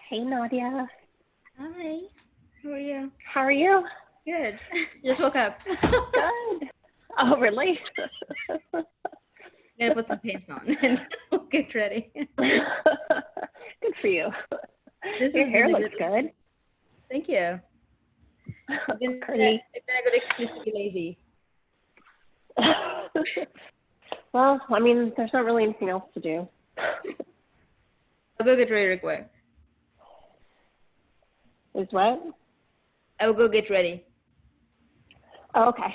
Hey Nadia, Hi, how are you? how are you? Good. Just woke up. Good. Oh, really? Gonna put some pants on and get ready. Good for you. This Your has been hair a looks good. good. Thank you. Pretty. It's been a good excuse to be lazy. Well, I mean, there's not really anything else to do. I'll go get ready real quick. Is what? I will go get ready. Oh, okay.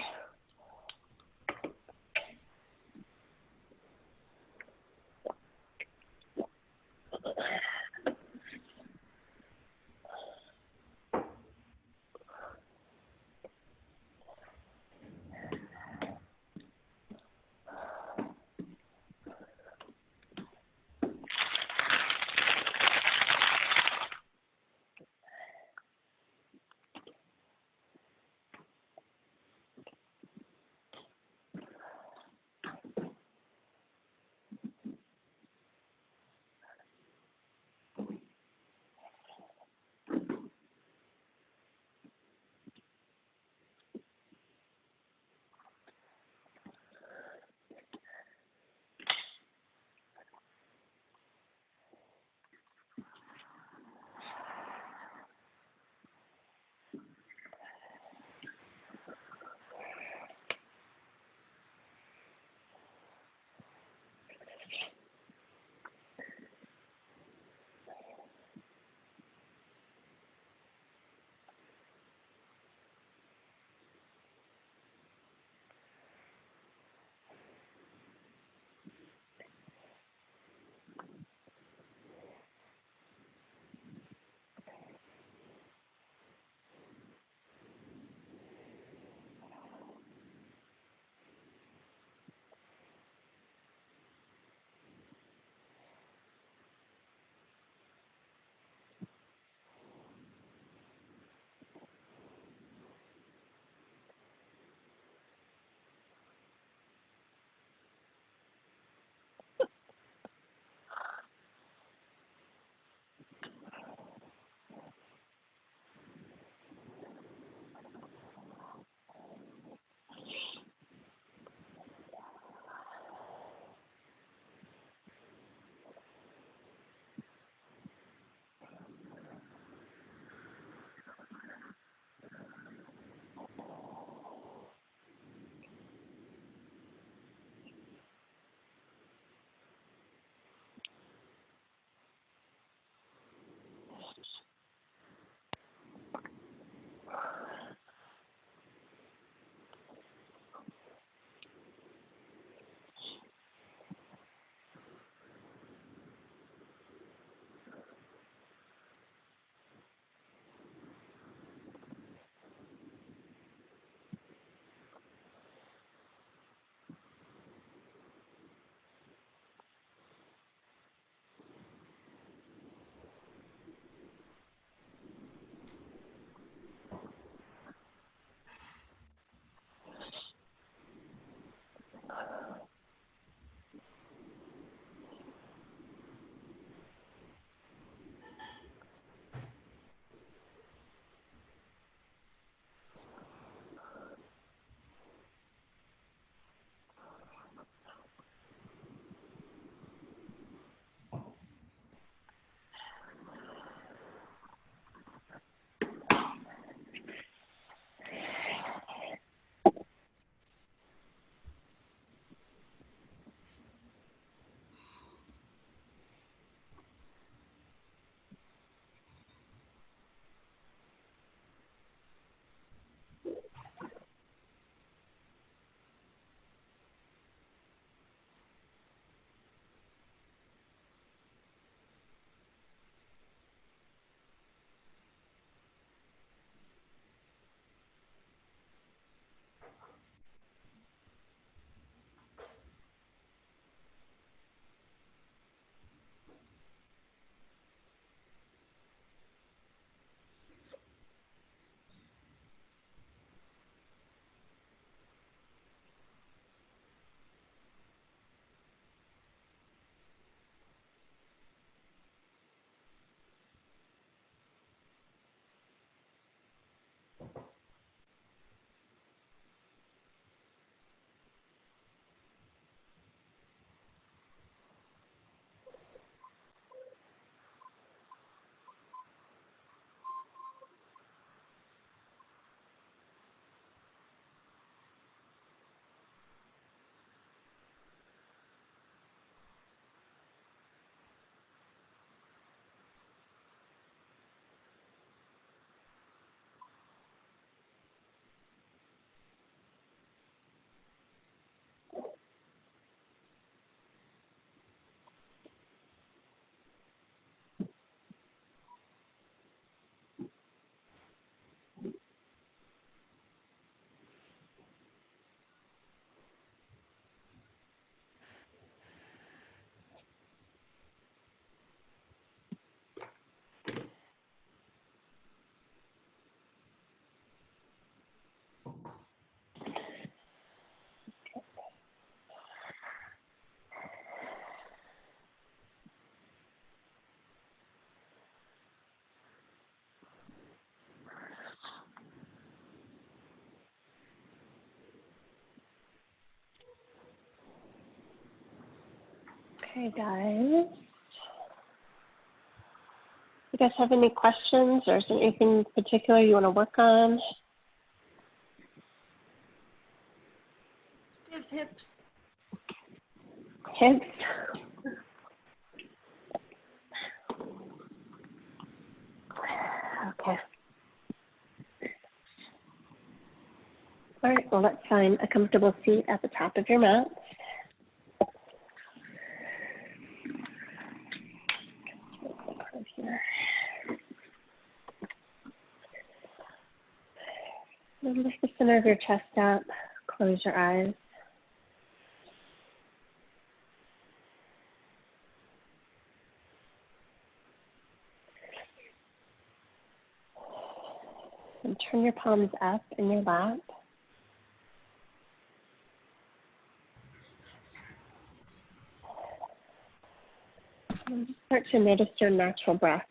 Okay, guys. You guys have any questions, or is there anything particular you want to work on? Stiff hips. Hips? Okay. All right, well, let's find a comfortable seat at the top of your mat. Here. And lift the center of your chest up. Close your eyes. And turn your palms up in your lap. And just start to notice your natural breath.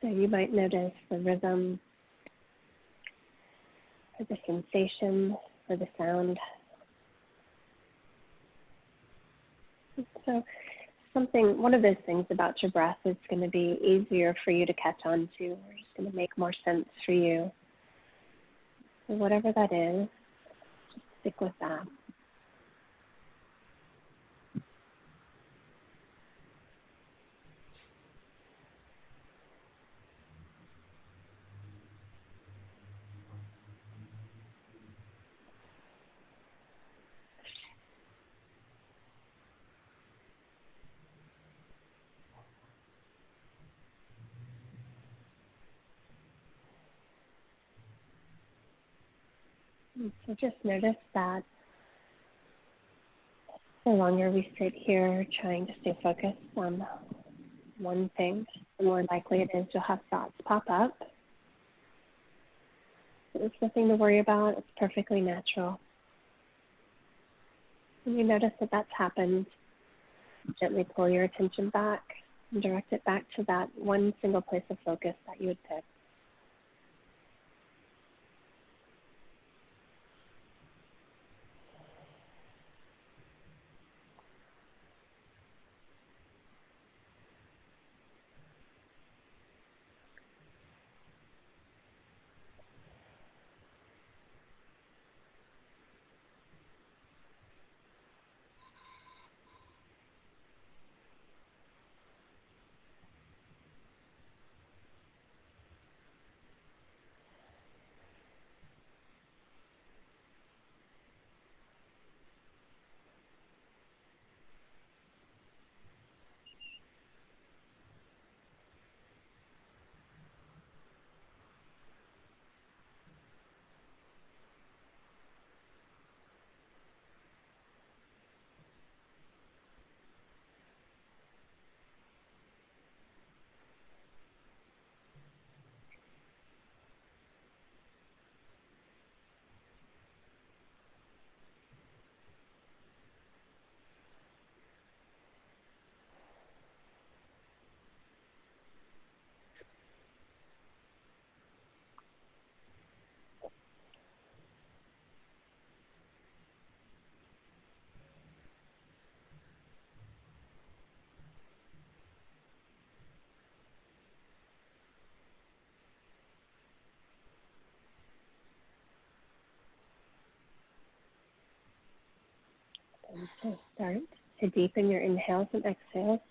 So you might notice the rhythm, or the sensation, or the sound. So one of those things about your breath is going to be easier for you to catch on to, or it's going to make more sense for you. So whatever that is, just stick with that. And so just notice that the longer we sit here trying to stay focused on one thing, the more likely it is you'll have thoughts pop up. There's nothing to worry about. It's perfectly natural. When you notice that that's happened, gently pull your attention back and direct it back to that one single place of focus that you would pick. And so start to deepen your inhales and exhales.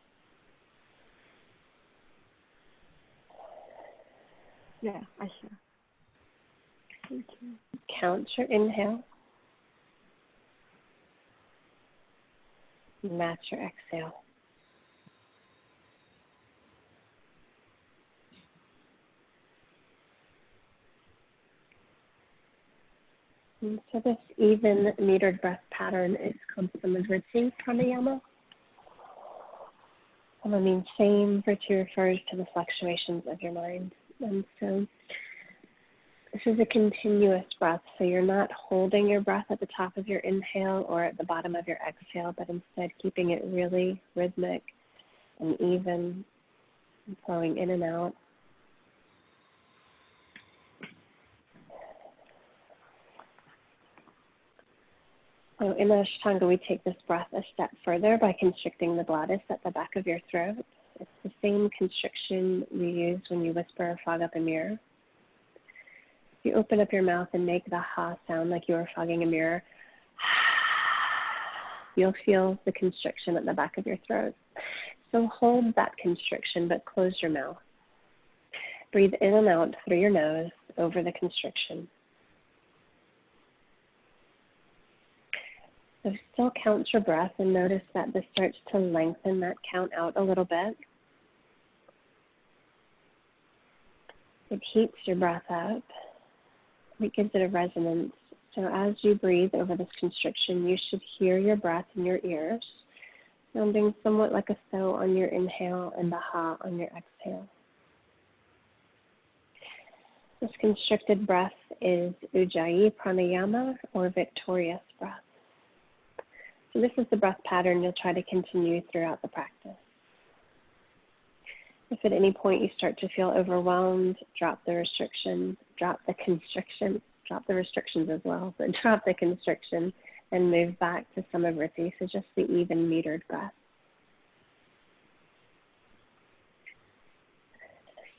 Yeah, I hear. Thank you. Count your inhale. Match your exhale. And so this even metered breath pattern is Kamsamadvriti pranayama. And I mean, same, Vriti refers to the fluctuations of your mind. And so This is a continuous breath, so you're not holding your breath at the top of your inhale or at the bottom of your exhale, but instead keeping it really rhythmic and even, and flowing in and out. So in Ashtanga, we take this breath a step further by constricting the glottis at the back of your throat. It's the same constriction you use when you whisper or fog up a mirror. If you open up your mouth and make the ha sound like you are fogging a mirror, you'll feel the constriction at the back of your throat. So hold that constriction, but close your mouth. Breathe in and out through your nose over the constriction. So still count your breath and notice that this starts to lengthen that count out a little bit. It heats your breath up. It gives it a resonance. So as you breathe over this constriction, you should hear your breath in your ears, sounding somewhat like a so on your inhale and a ha on your exhale. This constricted breath is Ujjayi Pranayama, or victorious breath. So this is the breath pattern you'll try to continue throughout the practice. If at any point you start to feel overwhelmed, drop the restriction, drop the constriction, drop the restrictions as well, but drop the constriction and move back to Samavriti, so just the even metered breath.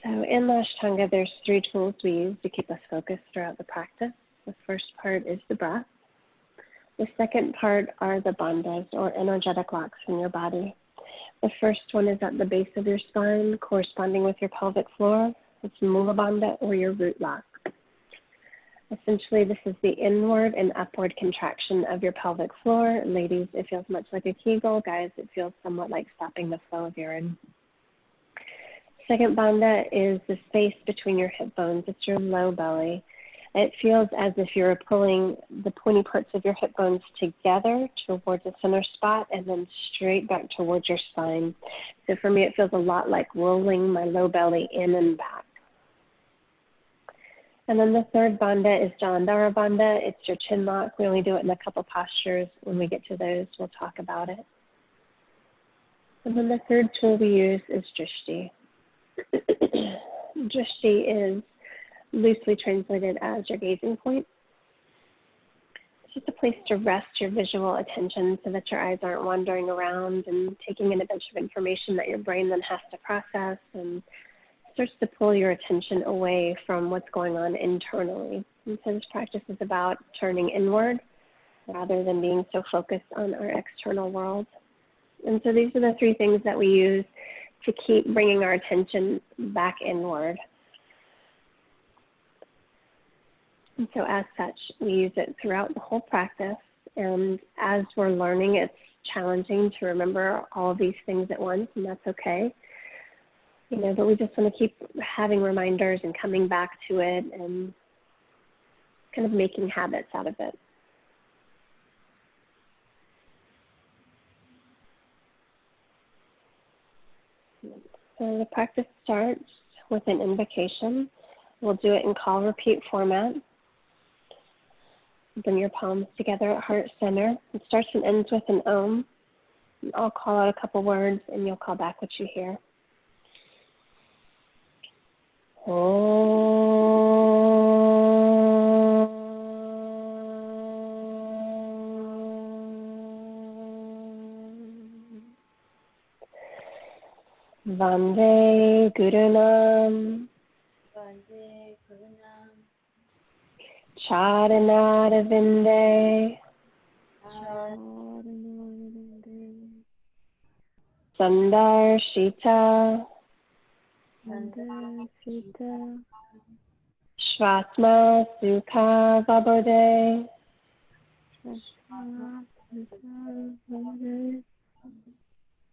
So in Ashtanga, there's 3 tools we use to keep us focused throughout the practice. The first part is the breath. The second part are the bandhas, or energetic locks in your body. The first one is at the base of your spine, corresponding with your pelvic floor. It's Mula Bandha, or your root lock. Essentially, this is the inward and upward contraction of your pelvic floor. Ladies, it feels much like a Kegel. Guys, it feels somewhat like stopping the flow of urine. Second bandha is the space between your hip bones. It's your low belly. It feels as if you're pulling the pointy parts of your hip bones together towards the center spot and then straight back towards your spine. So for me, it feels a lot like rolling my low belly in and back. And then the third bandha is Jalandhara bandha. It's your chin lock. We only do it in a couple postures. When we get to those, we'll talk about it. And then the third tool we use is Drishti. Drishti is loosely translated as your gazing point. It's just a place to rest your visual attention so that your eyes aren't wandering around and taking in a bunch of information that your brain then has to process, and starts to pull your attention away from what's going on internally. And so this practice is about turning inward rather than being so focused on our external world. And so these are the 3 things that we use to keep bringing our attention back inward. And so as such, we use it throughout the whole practice. And as we're learning, it's challenging to remember all of these things at once, and that's okay. But we just want to keep having reminders and coming back to it and kind of making habits out of it. So the practice starts with an invocation. We'll do it in call repeat format. Bring your palms together at heart center. It starts and ends with an om. I'll call out a couple words and you'll call back what you hear. Vande Gurunam Vande Gurunam Charanarvinde Sandarshita Shvatma Sukha Vabode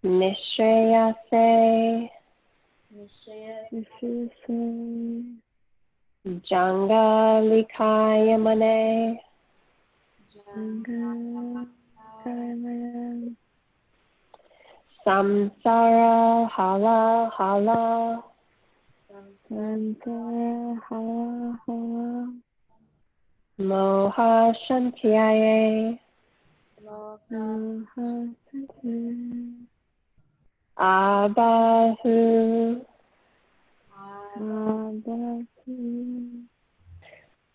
Nishreyase Janga Likaya Mane Samsara Hala Hala Santaha Moha Shantiaye. Abahu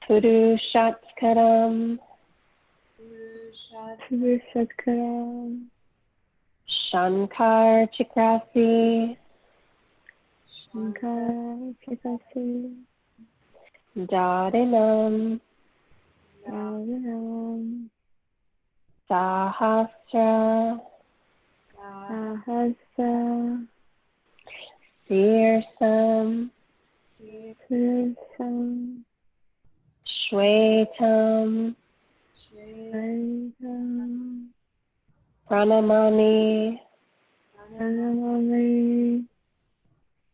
Purushatkaram Shankar Chakrasi Darinam Sahasra Sirsam Shwetam Pranamani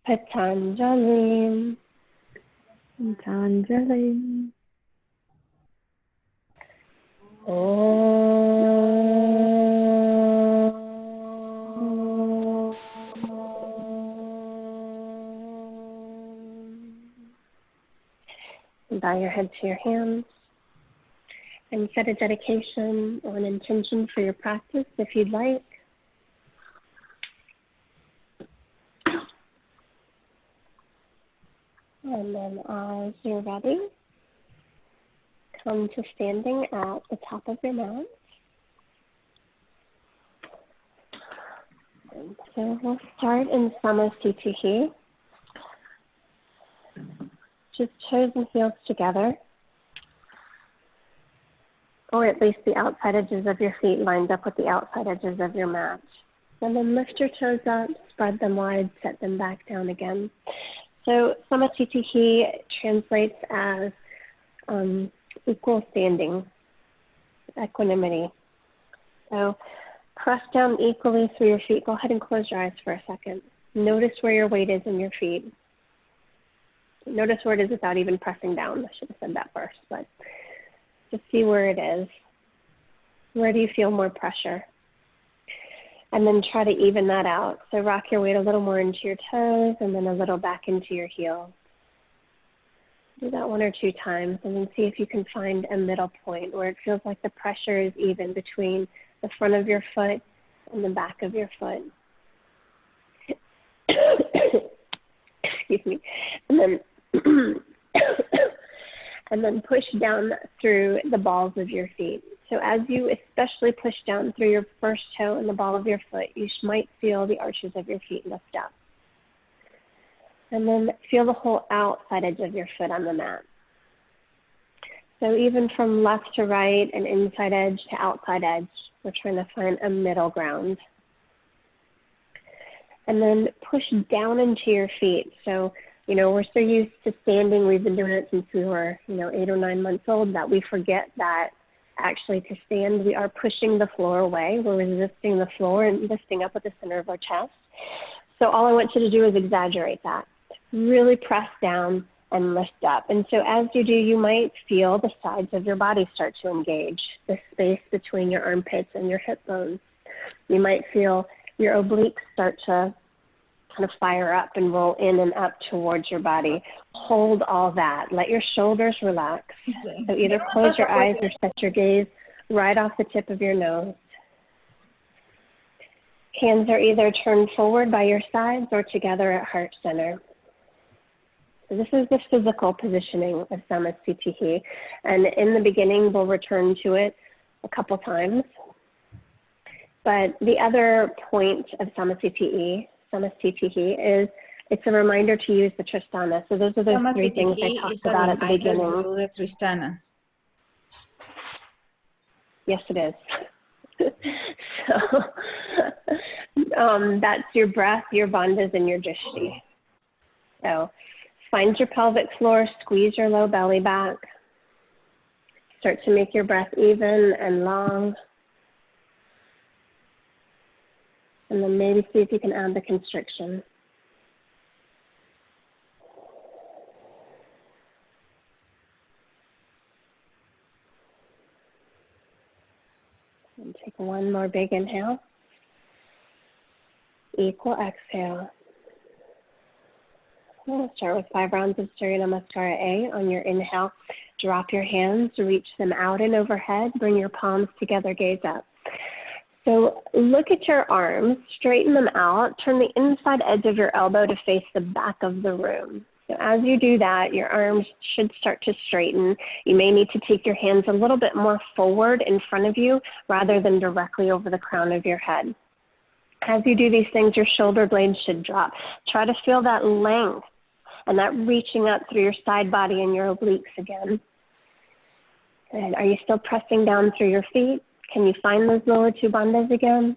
Patanjalim Bow your head to your hands and set a dedication or an intention for your practice if you'd like. And then as you're ready, come to standing at the top of your mat. And so we'll start in Samasthiti, just toes and heels together, or at least the outside edges of your feet lined up with the outside edges of your mat. And then lift your toes up, spread them wide, set them back down again. So Samasthiti translates as equal standing, equanimity. So press down equally through your feet. Go ahead and close your eyes for a second. Notice where your weight is in your feet. Notice where it is without even pressing down. I should have said that first, but just see where it is. Where do you feel more pressure? And then try to even that out. So rock your weight a little more into your toes and then a little back into your heels. Do that 1 or 2 times and then see if you can find a middle point where it feels like the pressure is even between the front of your foot and the back of your foot. Excuse me. And then push down through the balls of your feet. So as you especially push down through your first toe and the ball of your foot, you might feel the arches of your feet lift up. And then feel the whole outside edge of your foot on the mat. So even from left to right and inside edge to outside edge, we're trying to find a middle ground. And then push down into your feet. So, you know, we're so used to standing. We've been doing it since we were, 8 or 9 months old that we forget that actually to stand, we are pushing the floor away. We're resisting the floor and lifting up at the center of our chest. So all I want you to do is exaggerate that. Really press down and lift up. And so as you do, you might feel the sides of your body start to engage, the space between your armpits and your hip bones. You might feel your obliques start to kind of fire up and roll in and up towards your body. Hold all that. Let your shoulders relax. So either close your eyes or set your gaze right off the tip of your nose. Hands are either turned forward by your sides or together at heart center. So this is the physical positioning of Samasthiti. And in the beginning, we'll return to it a couple times. But the other point of Samasthiti is it's a reminder to use the Tristana. So those are those 3 things I talked about at the beginning. To do the Tristana. Yes, it is. So that's your breath, your bandhas, and your drishti. So find your pelvic floor, squeeze your low belly back. Start to make your breath even and long. And then maybe see if you can add the constriction. And take 1 more big inhale. Equal exhale. We'll start with 5 rounds of Surya Namaskara A. On your inhale, drop your hands, reach them out and overhead, bring your palms together, gaze up. So look at your arms, straighten them out, turn the inside edge of your elbow to face the back of the room. So as you do that, your arms should start to straighten. You may need to take your hands a little bit more forward in front of you rather than directly over the crown of your head. As you do these things, your shoulder blades should drop. Try to feel that length and that reaching up through your side body and your obliques again. And are you still pressing down through your feet? Can you find those lower 2 bandhas again?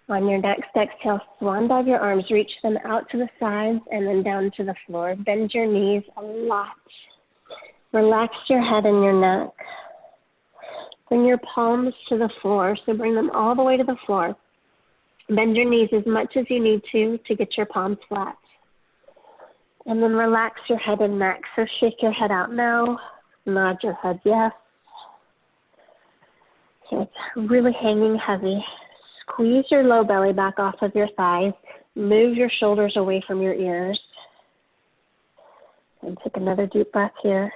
On your next exhale, swan dive your arms, reach them out to the sides and then down to the floor. Bend your knees a lot. Relax your head and your neck. Bring your palms to the floor, so bring them all the way to the floor. Bend your knees as much as you need to get your palms flat. And then relax your head and neck. So shake your head out no, nod your head yes. So it's really hanging heavy. Squeeze your low belly back off of your thighs. Move your shoulders away from your ears. And take another deep breath here.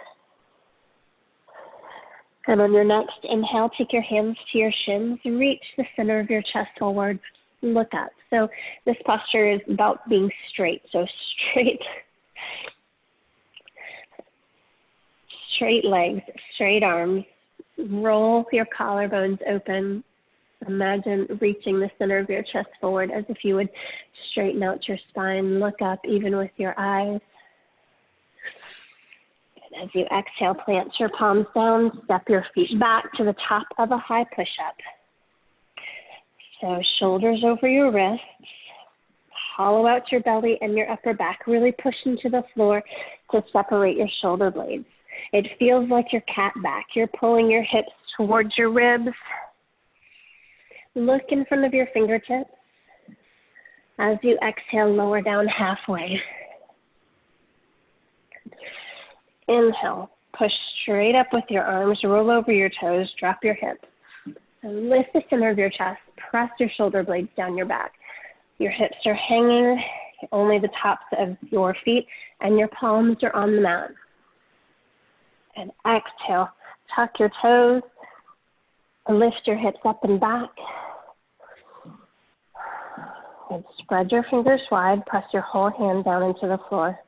And on your next inhale, take your hands to your shins. Reach the center of your chest forward. Look up. So this posture is about being straight. So straight legs, straight arms. Roll your collarbones open. Imagine reaching the center of your chest forward as if you would straighten out your spine. Look up even with your eyes. And as you exhale, plant your palms down. Step your feet back to the top of a high push-up. So shoulders over your wrists. Hollow out your belly and your upper back. Really push into the floor to separate your shoulder blades. It feels like your cat back. You're pulling your hips towards your ribs. Look in front of your fingertips. As you exhale, lower down halfway. Inhale, push straight up with your arms, roll over your toes, drop your hips. And lift the center of your chest, press your shoulder blades down your back. Your hips are hanging, only the tops of your feet, and your palms are on the mat. And exhale, tuck your toes, lift your hips up and back. And spread your fingers wide, press your whole hand down into the floor.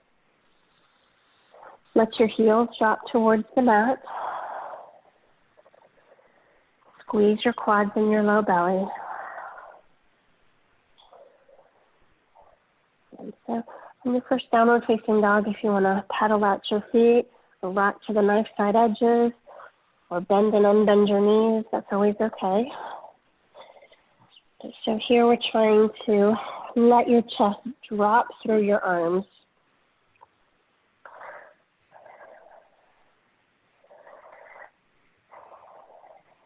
Let your heels drop towards the mat. Squeeze your quads and your low belly. And so on your first downward facing dog, if you want to pedal out your feet, or rock to the knife side edges, or bend and unbend your knees, that's always okay. So here we're trying to let your chest drop through your arms.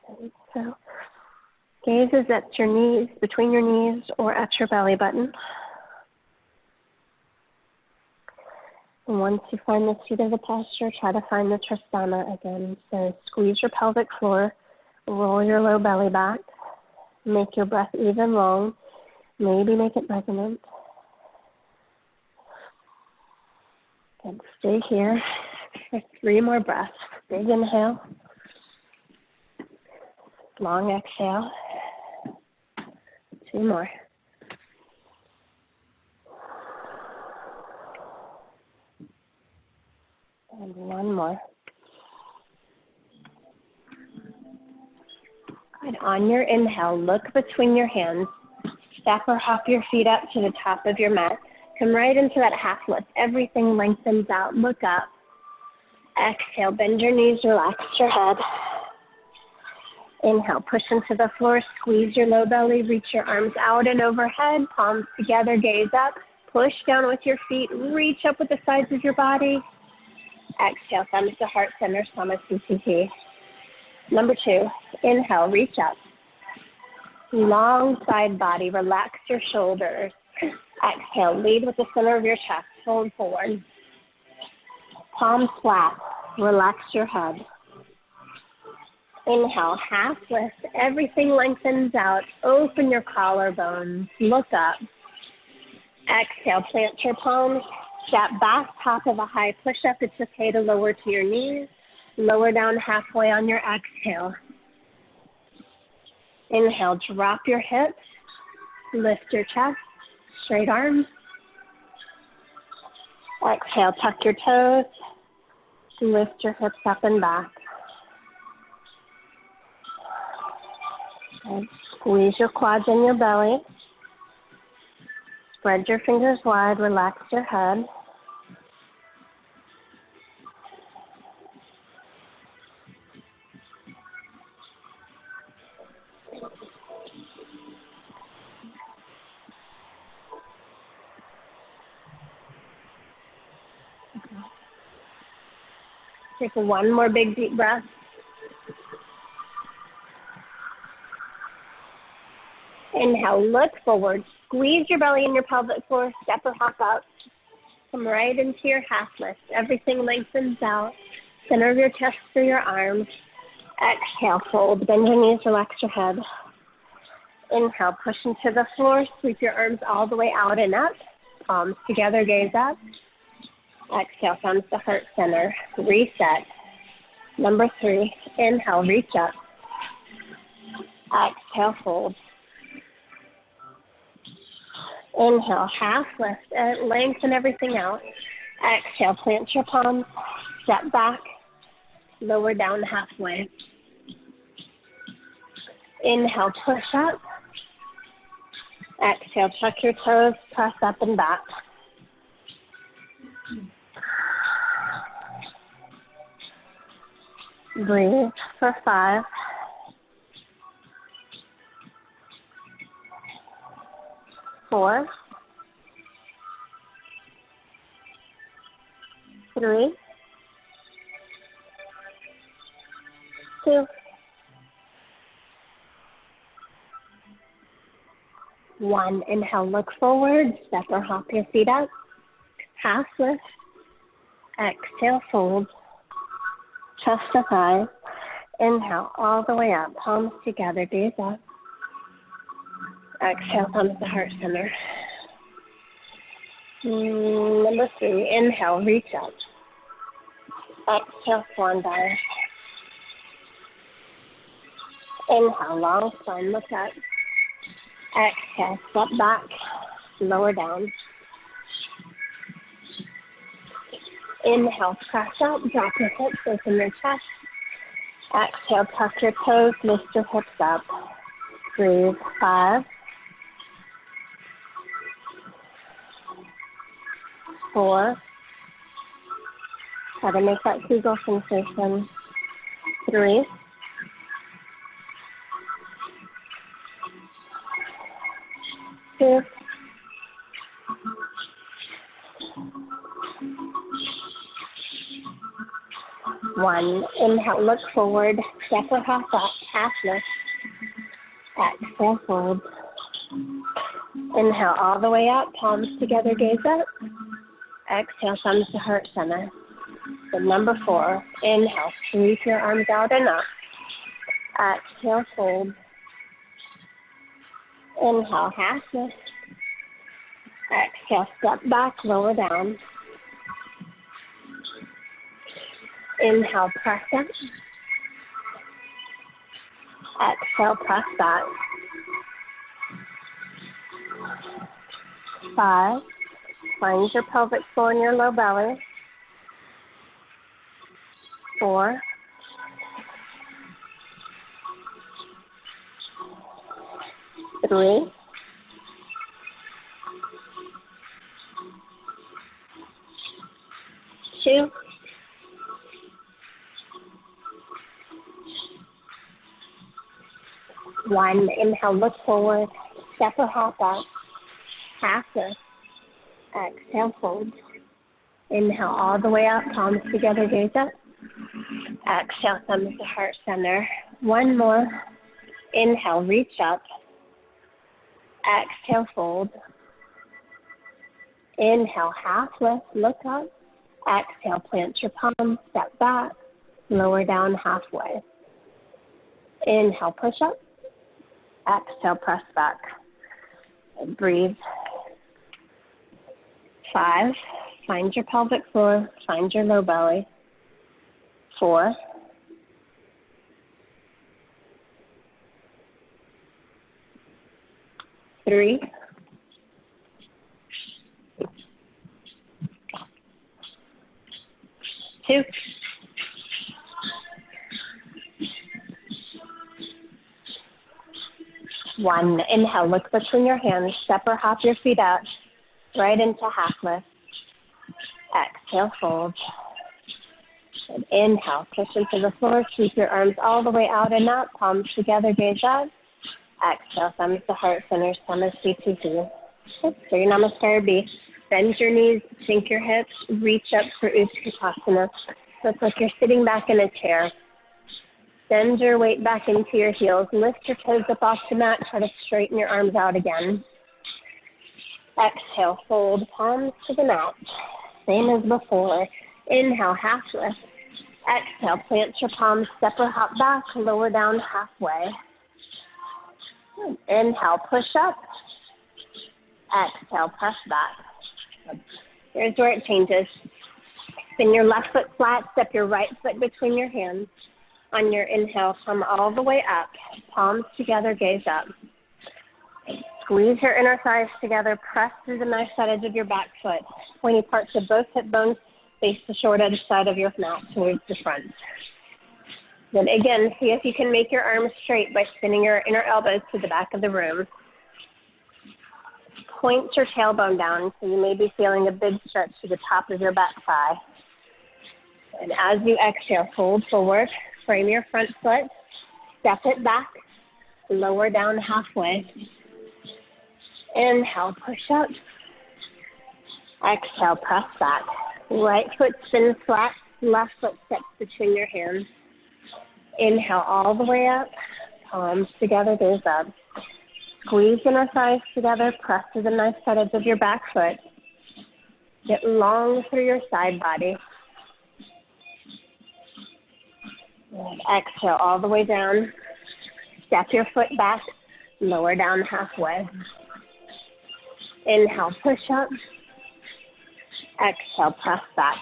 And so gaze is at your knees, between your knees, or at your belly button. And once you find the seat of the posture, try to find the Trasana again. So squeeze your pelvic floor, roll your low belly back, make your breath even long, maybe make it resonant. And stay here for 3 more breaths. Big inhale, long exhale, 2 more. And 1 more. Good. On your inhale, look between your hands. Step or hop your feet up to the top of your mat. Come right into that half lift. Everything lengthens out. Look up. Exhale, bend your knees, relax your head. Inhale, push into the floor, squeeze your low belly, reach your arms out and overhead, palms together, gaze up. Push down with your feet, reach up with the sides of your body. Exhale, thumbs to heart center, Samasthiti. Number 2, inhale, reach up. Long side body, relax your shoulders. Exhale, lead with the center of your chest, fold forward. Palms flat, relax your head. Inhale, half lift, everything lengthens out. Open your collarbones, look up. Exhale, plant your palms, step back, top of a high push-up. It's okay to lower to your knees. Lower down halfway on your exhale. Inhale, drop your hips, lift your chest, straight arms. Exhale, tuck your toes, lift your hips up and back. And squeeze your quads in your belly. Spread your fingers wide, relax your head. Take one more big deep breath. Inhale, look forward. Squeeze your belly and your pelvic floor. Step or hop up. Come right into your half lift. Everything lengthens out. Center of your chest through your arms. Exhale, fold. Bend your knees, relax your head. Inhale, push into the floor. Sweep your arms all the way out and up. Palms together, gaze up. Exhale, thumbs to heart center. Reset. Number 3, inhale, reach up. Exhale, fold. Inhale, half lift, lengthen everything out. Exhale, plant your palms, step back, lower down halfway. Inhale, push up. Exhale, tuck your toes, press up and back. Breathe for 5. 4. 3. 2. 1. Inhale, look forward, step or hop your feet up. Half lift. Exhale, fold. Chest to thigh. Inhale, all the way up. Palms together, gaze up. Exhale, thumbs to heart center. Number 3, inhale, reach up. Exhale, swan dive. Inhale, long spine, look up. Exhale, step back, lower down. Inhale, press up, drop your hips, open your chest. Exhale, tuck your toes, lift your hips up. Breathe, 5. 4. Try to make that Kegel sensation. 3. 2. 1. Inhale, look forward, step or hop up, half lift. Exhale, fold. Inhale, all the way up, palms together, gaze up. Exhale, thumbs to heart center. So number 4, inhale, sweep your arms out and up. Exhale, fold. Inhale, half lift. Exhale, step back, lower down. Inhale, press up. Exhale, press back. 5. Find your pelvic floor and your low belly. 4. 3. 2. 1. Inhale, look forward, step or hop up, half lift. Exhale, fold. Inhale, all the way up, palms together, gaze up. Exhale, thumbs to heart center. 1 more. Inhale, reach up. Exhale, fold. Inhale, half lift, look up. Exhale, plant your palms, step back, lower down halfway. Inhale, push up. Exhale, press back. Breathe. 5, find your pelvic floor, find your low belly. 4, 3, 2, 1. Inhale, look between your hands, step or hop your feet out, right into half lift. Exhale, fold. And inhale, push into the floor, sweep your arms all the way out and up, palms together, gaze up. Exhale, thumbs to heart center, Samasthiti. So your Namaskar B. Bend your knees, sink your hips, reach up for Utkatasana. So it's like you're sitting back in a chair. Bend your weight back into your heels. Lift your toes up off the mat. Try to straighten your arms out again. Exhale, fold palms to the mat. Same as before. Inhale, half lift. Exhale, plant your palms, step or hop back, lower down halfway. Inhale, push up. Exhale, press back. Here's where it changes. Spin your left foot flat, step your right foot between your hands. On your inhale, come all the way up. Palms together, gaze up. Squeeze your inner thighs together, press through the nice side edge of your back foot. Pointy parts of both hip bones face the short edge side of your mat towards the front. Then again, see if you can make your arms straight by spinning your inner elbows to the back of the room. Point your tailbone down, so you may be feeling a big stretch to the top of your back thigh. And as you exhale, fold forward, frame your front foot, step it back, lower down halfway. Inhale, push up. Exhale, press back. Right foot spins flat, left foot steps between your hands. Inhale all the way up, palms together, gaze up. Squeeze inner thighs together, press to the nice side edge of your back foot. Get long through your side body. And exhale all the way down. Step your foot back, lower down halfway. Inhale, push up. Exhale, press back.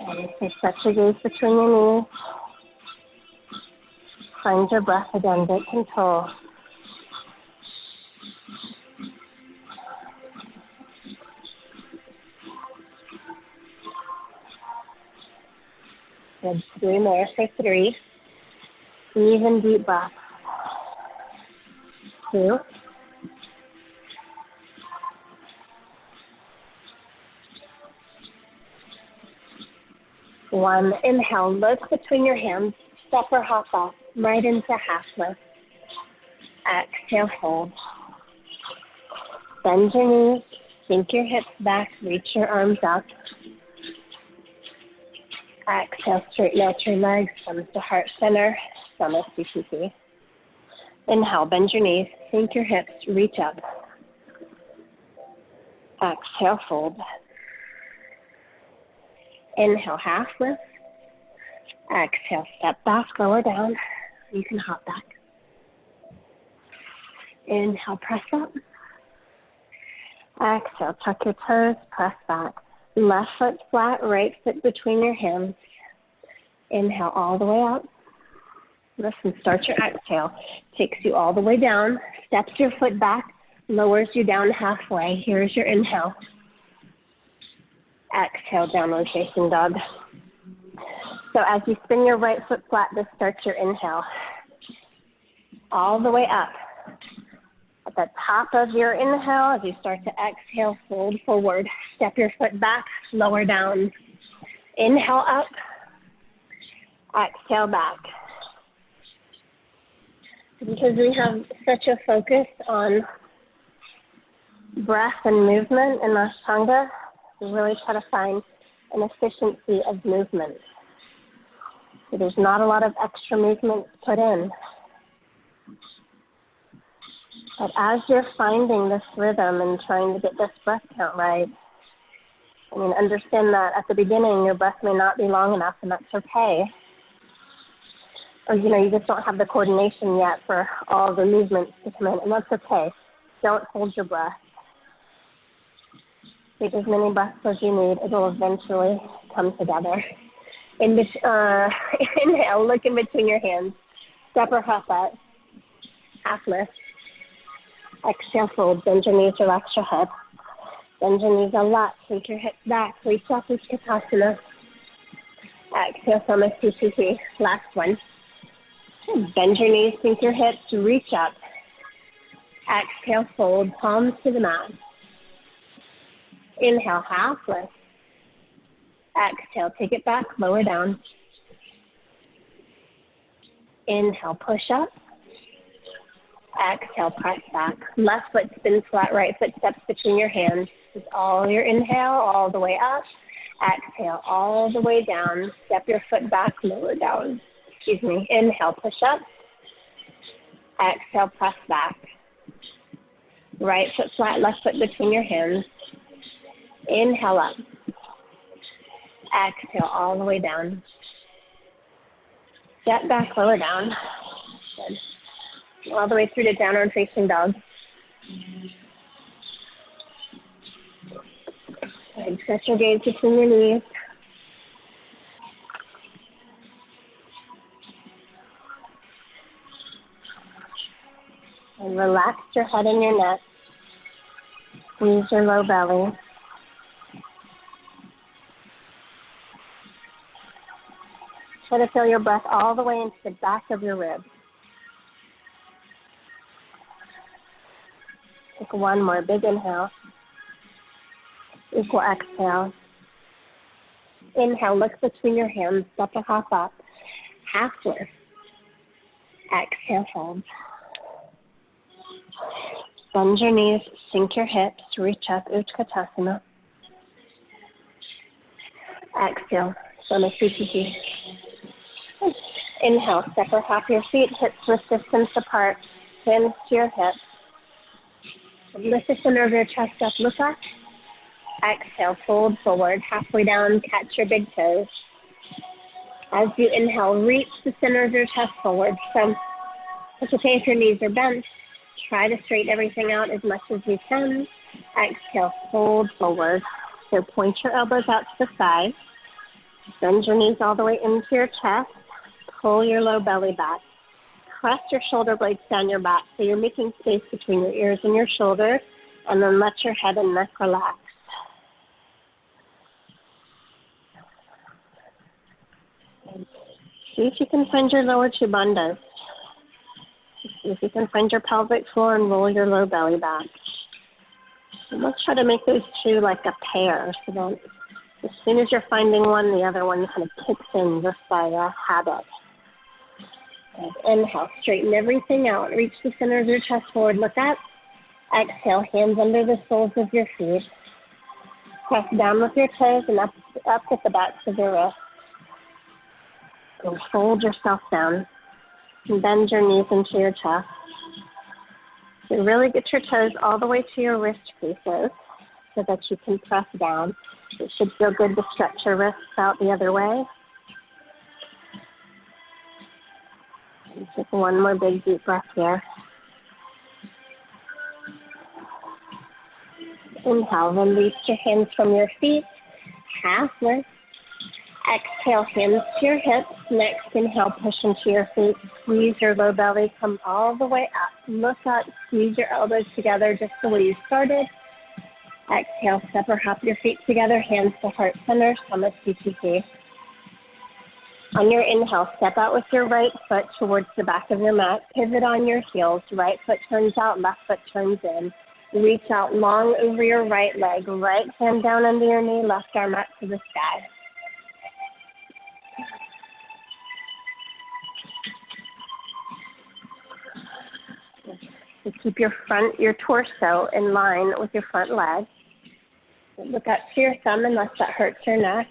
And set your gaze between your knees. Find your breath again, get control. Good, 3 more for 3. Even deep breath. 2. 1. Inhale, look between your hands, step or hop off, right into half lift. Exhale, fold. Bend your knees, sink your hips back, reach your arms up. Exhale, straighten out your legs, thumbs to heart center, Samasthiti. Inhale, bend your knees, sink your hips, reach up. Exhale, fold. Inhale, half lift. Exhale, step back, lower down. You can hop back. Inhale, press up. Exhale, tuck your toes, press back. Left foot flat, right foot between your hands. Inhale all the way up. Listen, start your exhale. Takes you all the way down, steps your foot back, lowers you down halfway. Here's your inhale. Exhale, downward facing dog. So as you spin your right foot flat, this starts your inhale. All the way up. At the top of your inhale, as you start to exhale, fold forward. Step your foot back, lower down. Inhale up. Exhale back. Because we have such a focus on breath and movement in ashtanga, we really try to find an efficiency of movement. So there's not a lot of extra movement put in. But as you're finding this rhythm and trying to get this breath count right, I mean, understand that at the beginning your breath may not be long enough, and that's okay. Or, you just don't have the coordination yet for all the movements to come in, and that's okay. Don't hold your breath. Take as many breaths as you need. It will eventually come together. Inhale, look in between your hands. Step or hop up. Half lift. Exhale, fold. Bend your knees, relax your head. Bend your knees a lot. Sink your hips back. Reach up, Utkatasana. Exhale, Samasthiti. Last one. Bend your knees, sink your hips, reach up. Exhale, fold, palms to the mat. Inhale, half lift. Exhale, take it back, lower down. Inhale, push up. Exhale, press back. Left foot spins flat, right foot steps between your hands. This is all your inhale, all the way up. Exhale, all the way down. Step your foot back, lower down. Inhale, push up. Exhale, press back. Right foot flat, left foot between your hands. Inhale up. Exhale, all the way down. Step back, lower down. Good. All the way through to downward facing dog. Good. Set your gaze between your knees. And relax your head and your neck. Squeeze your low belly. Try to feel your breath all the way into the back of your ribs. Take one more big inhale. Equal exhale. Inhale, look between your hands, step or hop up. Half lift. Exhale, fold. Bend your knees, sink your hips, reach up, Utkatasana. Exhale, Samasthiti. Inhale, step or hop your feet, hips width distance apart, hands to your hips. Lift the center of your chest up, look up. Exhale, fold forward, halfway down, catch your big toes. As you inhale, reach the center of your chest forward. So it's okay if your knees are bent. Try to straighten everything out as much as you can. Exhale, fold forward. So point your elbows out to the side. Bend your knees all the way into your chest. Pull your low belly back. Press your shoulder blades down your back so you're making space between your ears and your shoulders, and then let your head and neck relax. See if you can find your lower two bandhas. See if you can find your pelvic floor and roll your low belly back. And let's try to make those two like a pair so that as soon as you're finding one, the other one kind of kicks in just by habit. Good. Inhale, straighten everything out. Reach the center of your chest forward, look up. Exhale, hands under the soles of your feet. Press down with your toes and up with the backs of your wrists. Go fold yourself down and bend your knees into your chest. So really get your toes all the way to your wrist creases so that you can press down. It should feel good to stretch your wrists out the other way. And take one more big deep breath here. Inhale, then reach your hands from your feet, half lift. Exhale, hands to your hips. Next, inhale, push into your feet. Squeeze your low belly. Come all the way up. Look up. Squeeze your elbows together just the way you started. Exhale, step or hop your feet together. Hands to heart center. Samasthiti. On your inhale, step out with your right foot towards the back of your mat. Pivot on your heels. Right foot turns out. Left foot turns in. Reach out long over your right leg. Right hand down under your knee. Left arm up to the sky. So keep your torso in line with your front leg. Look up to your thumb unless that hurts your neck.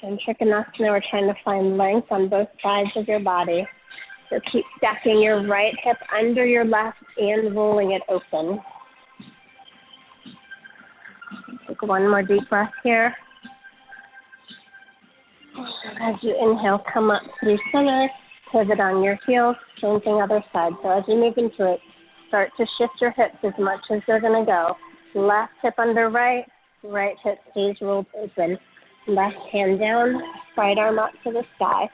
In Trikonasana, we're trying to find length on both sides of your body. So keep stacking your right hip under your left and rolling it open. Take one more deep breath here. As you inhale, come up through center. Pivot on your heels, same thing other side. So as you move into it, start to shift your hips as much as they're going to go. Left hip under right, right hip stays rolled open. Left hand down, right arm up to the sky.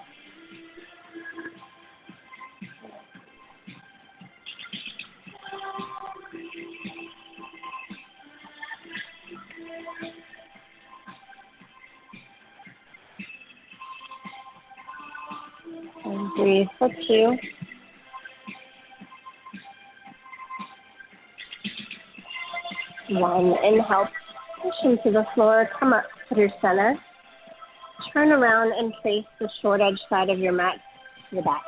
And breathe for 2. 1, inhale, push into the floor, come up through center. Turn around and face the short edge side of your mat to the back.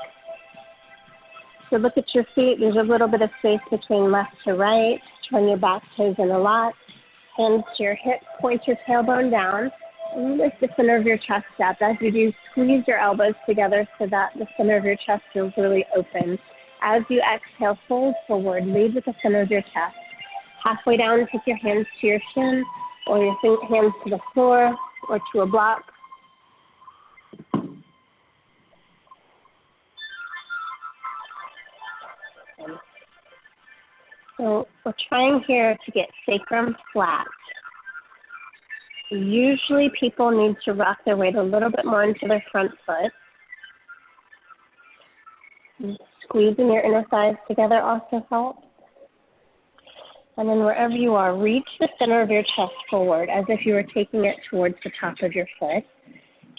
So look at your feet. There's a little bit of space between left to right. Turn your back toes in a lot. Hands to your hips, point your tailbone down. And lift the center of your chest up. As you do, squeeze your elbows together so that the center of your chest feels really open. As you exhale, fold forward. Lead with the center of your chest. Halfway down, take your hands to your shin or your hands to the floor or to a block. So we're trying here to get sacrum flat. Usually people need to rock their weight a little bit more into their front foot. Squeezing your inner thighs together also helps. And then wherever you are, reach the center of your chest forward as if you were taking it towards the top of your foot.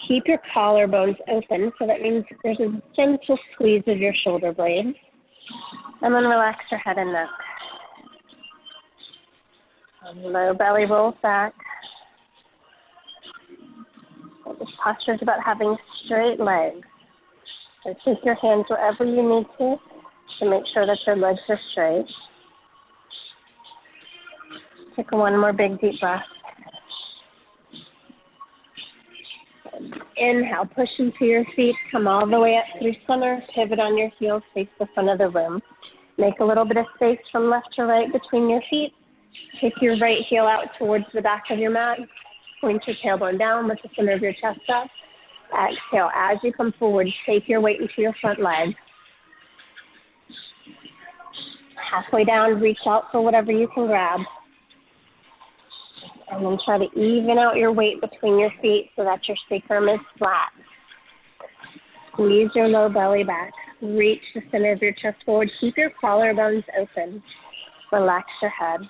Keep your collarbones open, so that means there's a gentle squeeze of your shoulder blades. And then relax your head and neck. Low belly rolls back. This posture is about having straight legs. So take your hands wherever you need to make sure that your legs are straight. Take one more big deep breath. Inhale, push into your feet, come all the way up through center, pivot on your heels, face the front of the room. Make a little bit of space from left to right between your feet. Take your right heel out towards the back of your mat. Point your tailbone down, lift the center of your chest up. Exhale, as you come forward, take your weight into your front leg. Halfway down, reach out for whatever you can grab. And then try to even out your weight between your feet so that your sacrum is flat. Squeeze your low belly back. Reach the center of your chest forward. Keep your collarbones open. Relax your head.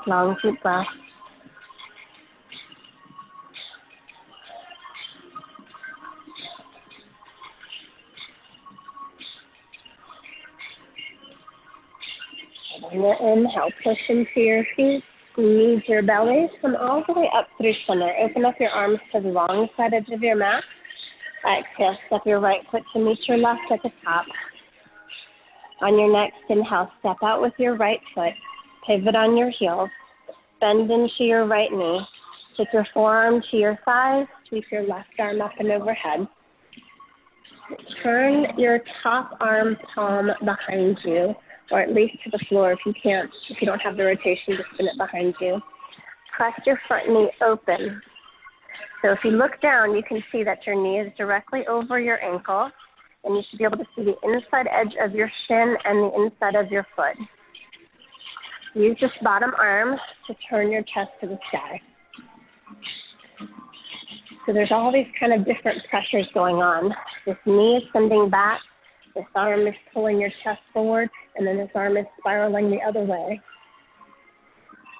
Long deep breath. And inhale, push into your feet, squeeze your belly, come all the way up through center. Open up your arms to the long side edge of your mat. Exhale, step your right foot to meet your left at the top. On your next inhale, step out with your right foot, pivot on your heels, bend into your right knee. Take your forearm to your thigh, sweep your left arm up and overhead. Turn your top arm palm behind you, or at least to the floor if you can't. If you don't have the rotation, just spin it behind you. Press your front knee open. So if you look down, you can see that your knee is directly over your ankle, and you should be able to see the inside edge of your shin and the inside of your foot. Use this bottom arm to turn your chest to the sky. So there's all these kind of different pressures going on. This knee is sending back, this arm is pulling your chest forward, and then this arm is spiraling the other way.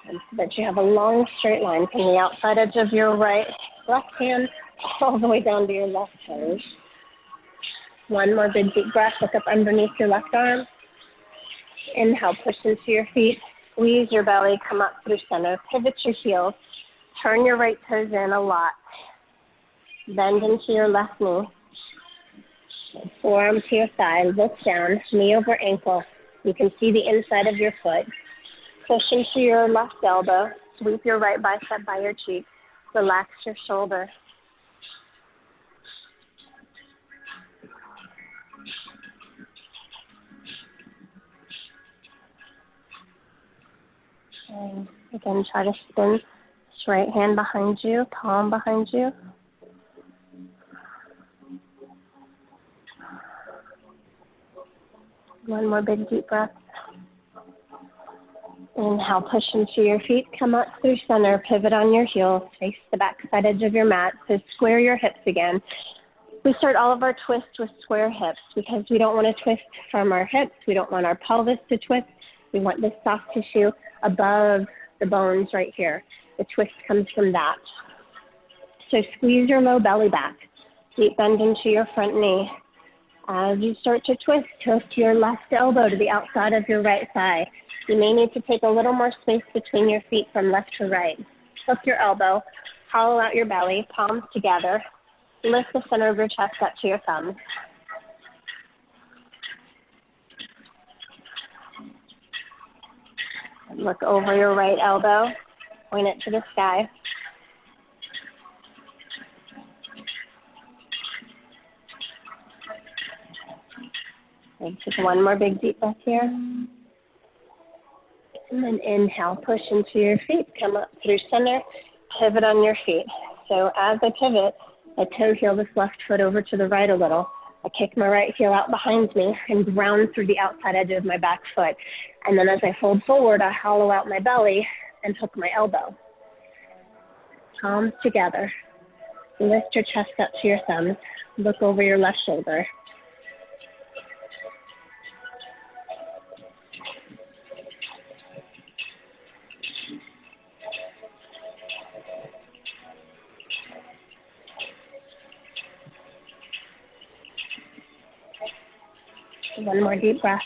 And so that you have a long straight line from the outside edge of your left hand all the way down to your left toes. One more big deep breath. Look up underneath your left arm. Inhale, push into your feet. Squeeze your belly, come up through center. Pivot your heels. Turn your right toes in a lot. Bend into your left knee. Forearm to your thigh. Look down, knee over ankle. You can see the inside of your foot. Push into your left elbow. Sweep your right bicep by your cheek. Relax your shoulder. And again, try to spin this right hand behind you, palm behind you. One more big deep breath. Inhale, push into your feet, come up through center, pivot on your heels, face the back side edge of your mat, so square your hips again. We start all of our twists with square hips because we don't want to twist from our hips, we don't want our pelvis to twist, we want this soft tissue above the bones right here. The twist comes from that. So squeeze your low belly back, deep bend into your front knee. As you start to twist, tilt your left elbow to the outside of your right thigh. You may need to take a little more space between your feet from left to right. Hook your elbow, hollow out your belly, palms together. Lift the center of your chest up to your thumbs. Look over your right elbow, point it to the sky. And take one more big deep breath here. And then inhale, push into your feet, come up through center, pivot on your feet. So as I pivot, I toe heel this left foot over to the right a little. I kick my right heel out behind me and ground through the outside edge of my back foot. And then as I fold forward, I hollow out my belly and hook my elbow. Palms together. Lift your chest up to your thumbs. Look over your left shoulder. One more deep breath.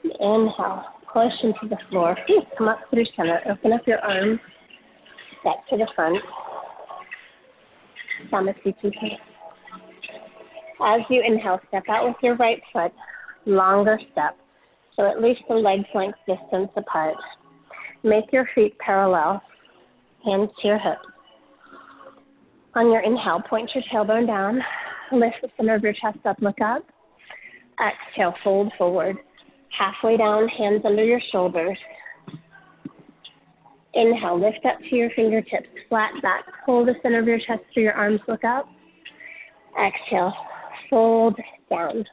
Inhale, push into the floor. Come up through center. Open up your arms. Step to the front. Samasthiti. As you inhale, step out with your right foot. Longer step. So at least the legs length distance apart. Make your feet parallel. Hands to your hips. On your inhale, point your tailbone down. Lift the center of your chest up, look up. Exhale, fold forward. Halfway down, hands under your shoulders. Inhale, lift up to your fingertips, flat back. Pull the center of your chest through your arms, look up. Exhale, fold down.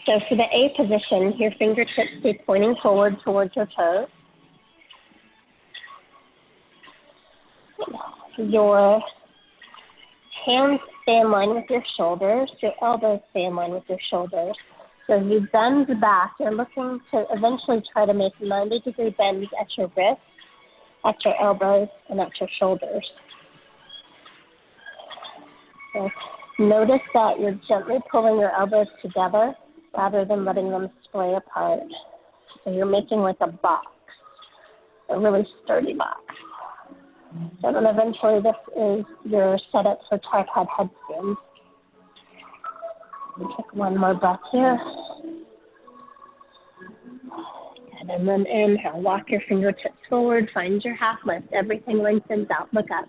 So for the A position, your fingertips stay pointing forward towards your toes. Your hands stay in line with your shoulders. Your elbows stay in line with your shoulders. So as you bend back, you're looking to eventually try to make 90-degree bends at your wrists, at your elbows, and at your shoulders. So notice that you're gently pulling your elbows together rather than letting them splay apart. So you're making like a box, a really sturdy box. So then eventually this is your setup for tripod headstands. Take one more breath here. And then inhale, walk your fingertips forward, find your half lift. Everything lengthens out, look up.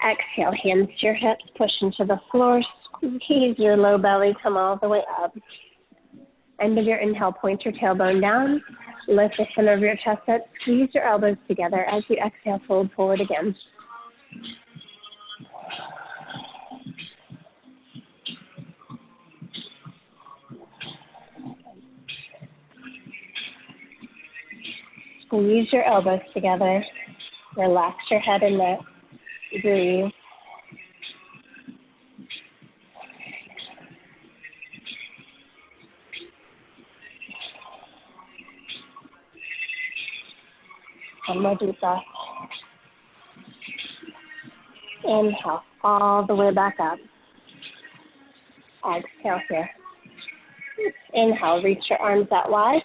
Exhale, hands to your hips, push into the floor, squeeze your low belly, come all the way up. End of your inhale, point your tailbone down. Lift the center of your chest up. Squeeze your elbows together. As you exhale, fold forward again. Squeeze your elbows together. Relax your head and neck. Breathe. One more deep breath. Inhale, all the way back up. Exhale here. Inhale, reach your arms out wide.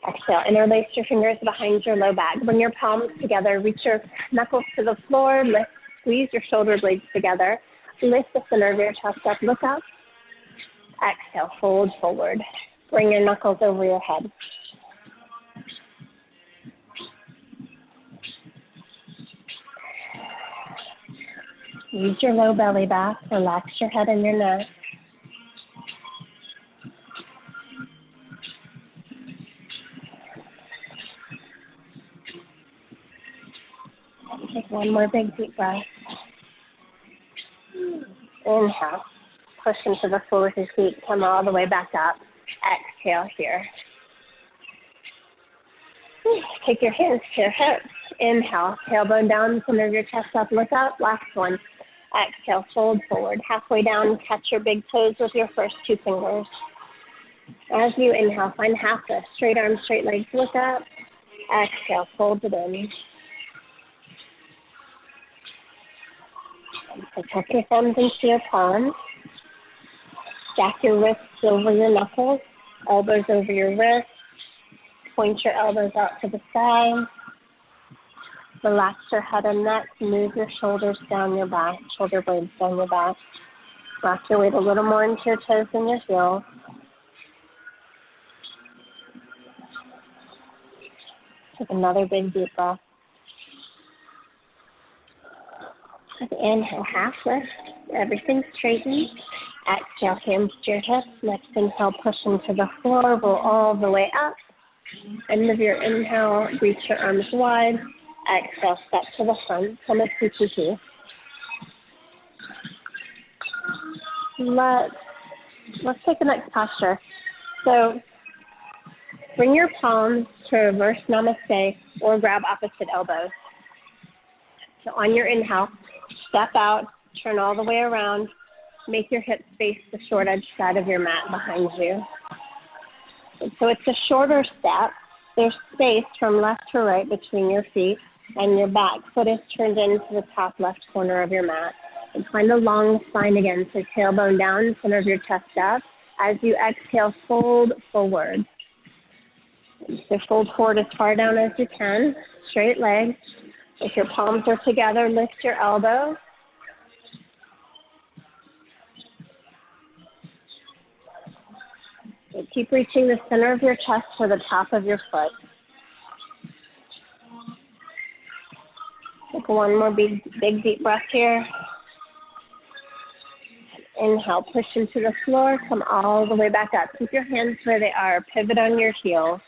Exhale, interlace your fingers behind your low back. Bring your palms together. Reach your knuckles to the floor. Lift, squeeze your shoulder blades together. Lift the center of your chest up. Look up. Exhale, fold forward. Bring your knuckles over your head. Use your low belly back. Relax your head and your neck. Take one more big deep breath. Inhale. Push into the floor with your feet. Come all the way back up. Exhale here. Take your hands to your hips. Inhale. Tailbone down, center of your chest up. Look up. Last one. Exhale. Fold forward. Halfway down. Catch your big toes with your first two fingers. As you inhale, find half lift. Straight arms, straight legs. Look up. Exhale. Fold it in. So tuck your thumbs into your palms. Stack your wrists over your knuckles. Elbows over your wrists. Point your elbows out to the side. Relax your head and neck. Move your shoulders down your back, shoulder blades down your back. Rock your weight a little more into your toes and your heels. Take another big deep breath. Inhale, half lift. Everything straightens. Exhale, hands to your hips. Next inhale, push into the floor. Roll all the way up. End of your inhale, reach your arms wide. Exhale, step to the front. Come a CPT. Let's take the next posture. So bring your palms to reverse namaste or grab opposite elbows. So on your inhale, step out, turn all the way around. Make your hips face the short edge side of your mat behind you. And so it's a shorter step. There's space from left to right between your feet, and your back foot is turned into the top left corner of your mat. And find a long spine again, so tailbone down, center of your chest up. As you exhale, fold forward. So fold forward as far down as you can, straight legs. If your palms are together, lift your elbows. So keep reaching the center of your chest for the top of your foot. Take one more big deep breath here. Inhale, push into the floor, come all the way back up. Keep your hands where they are. Pivot on your heels.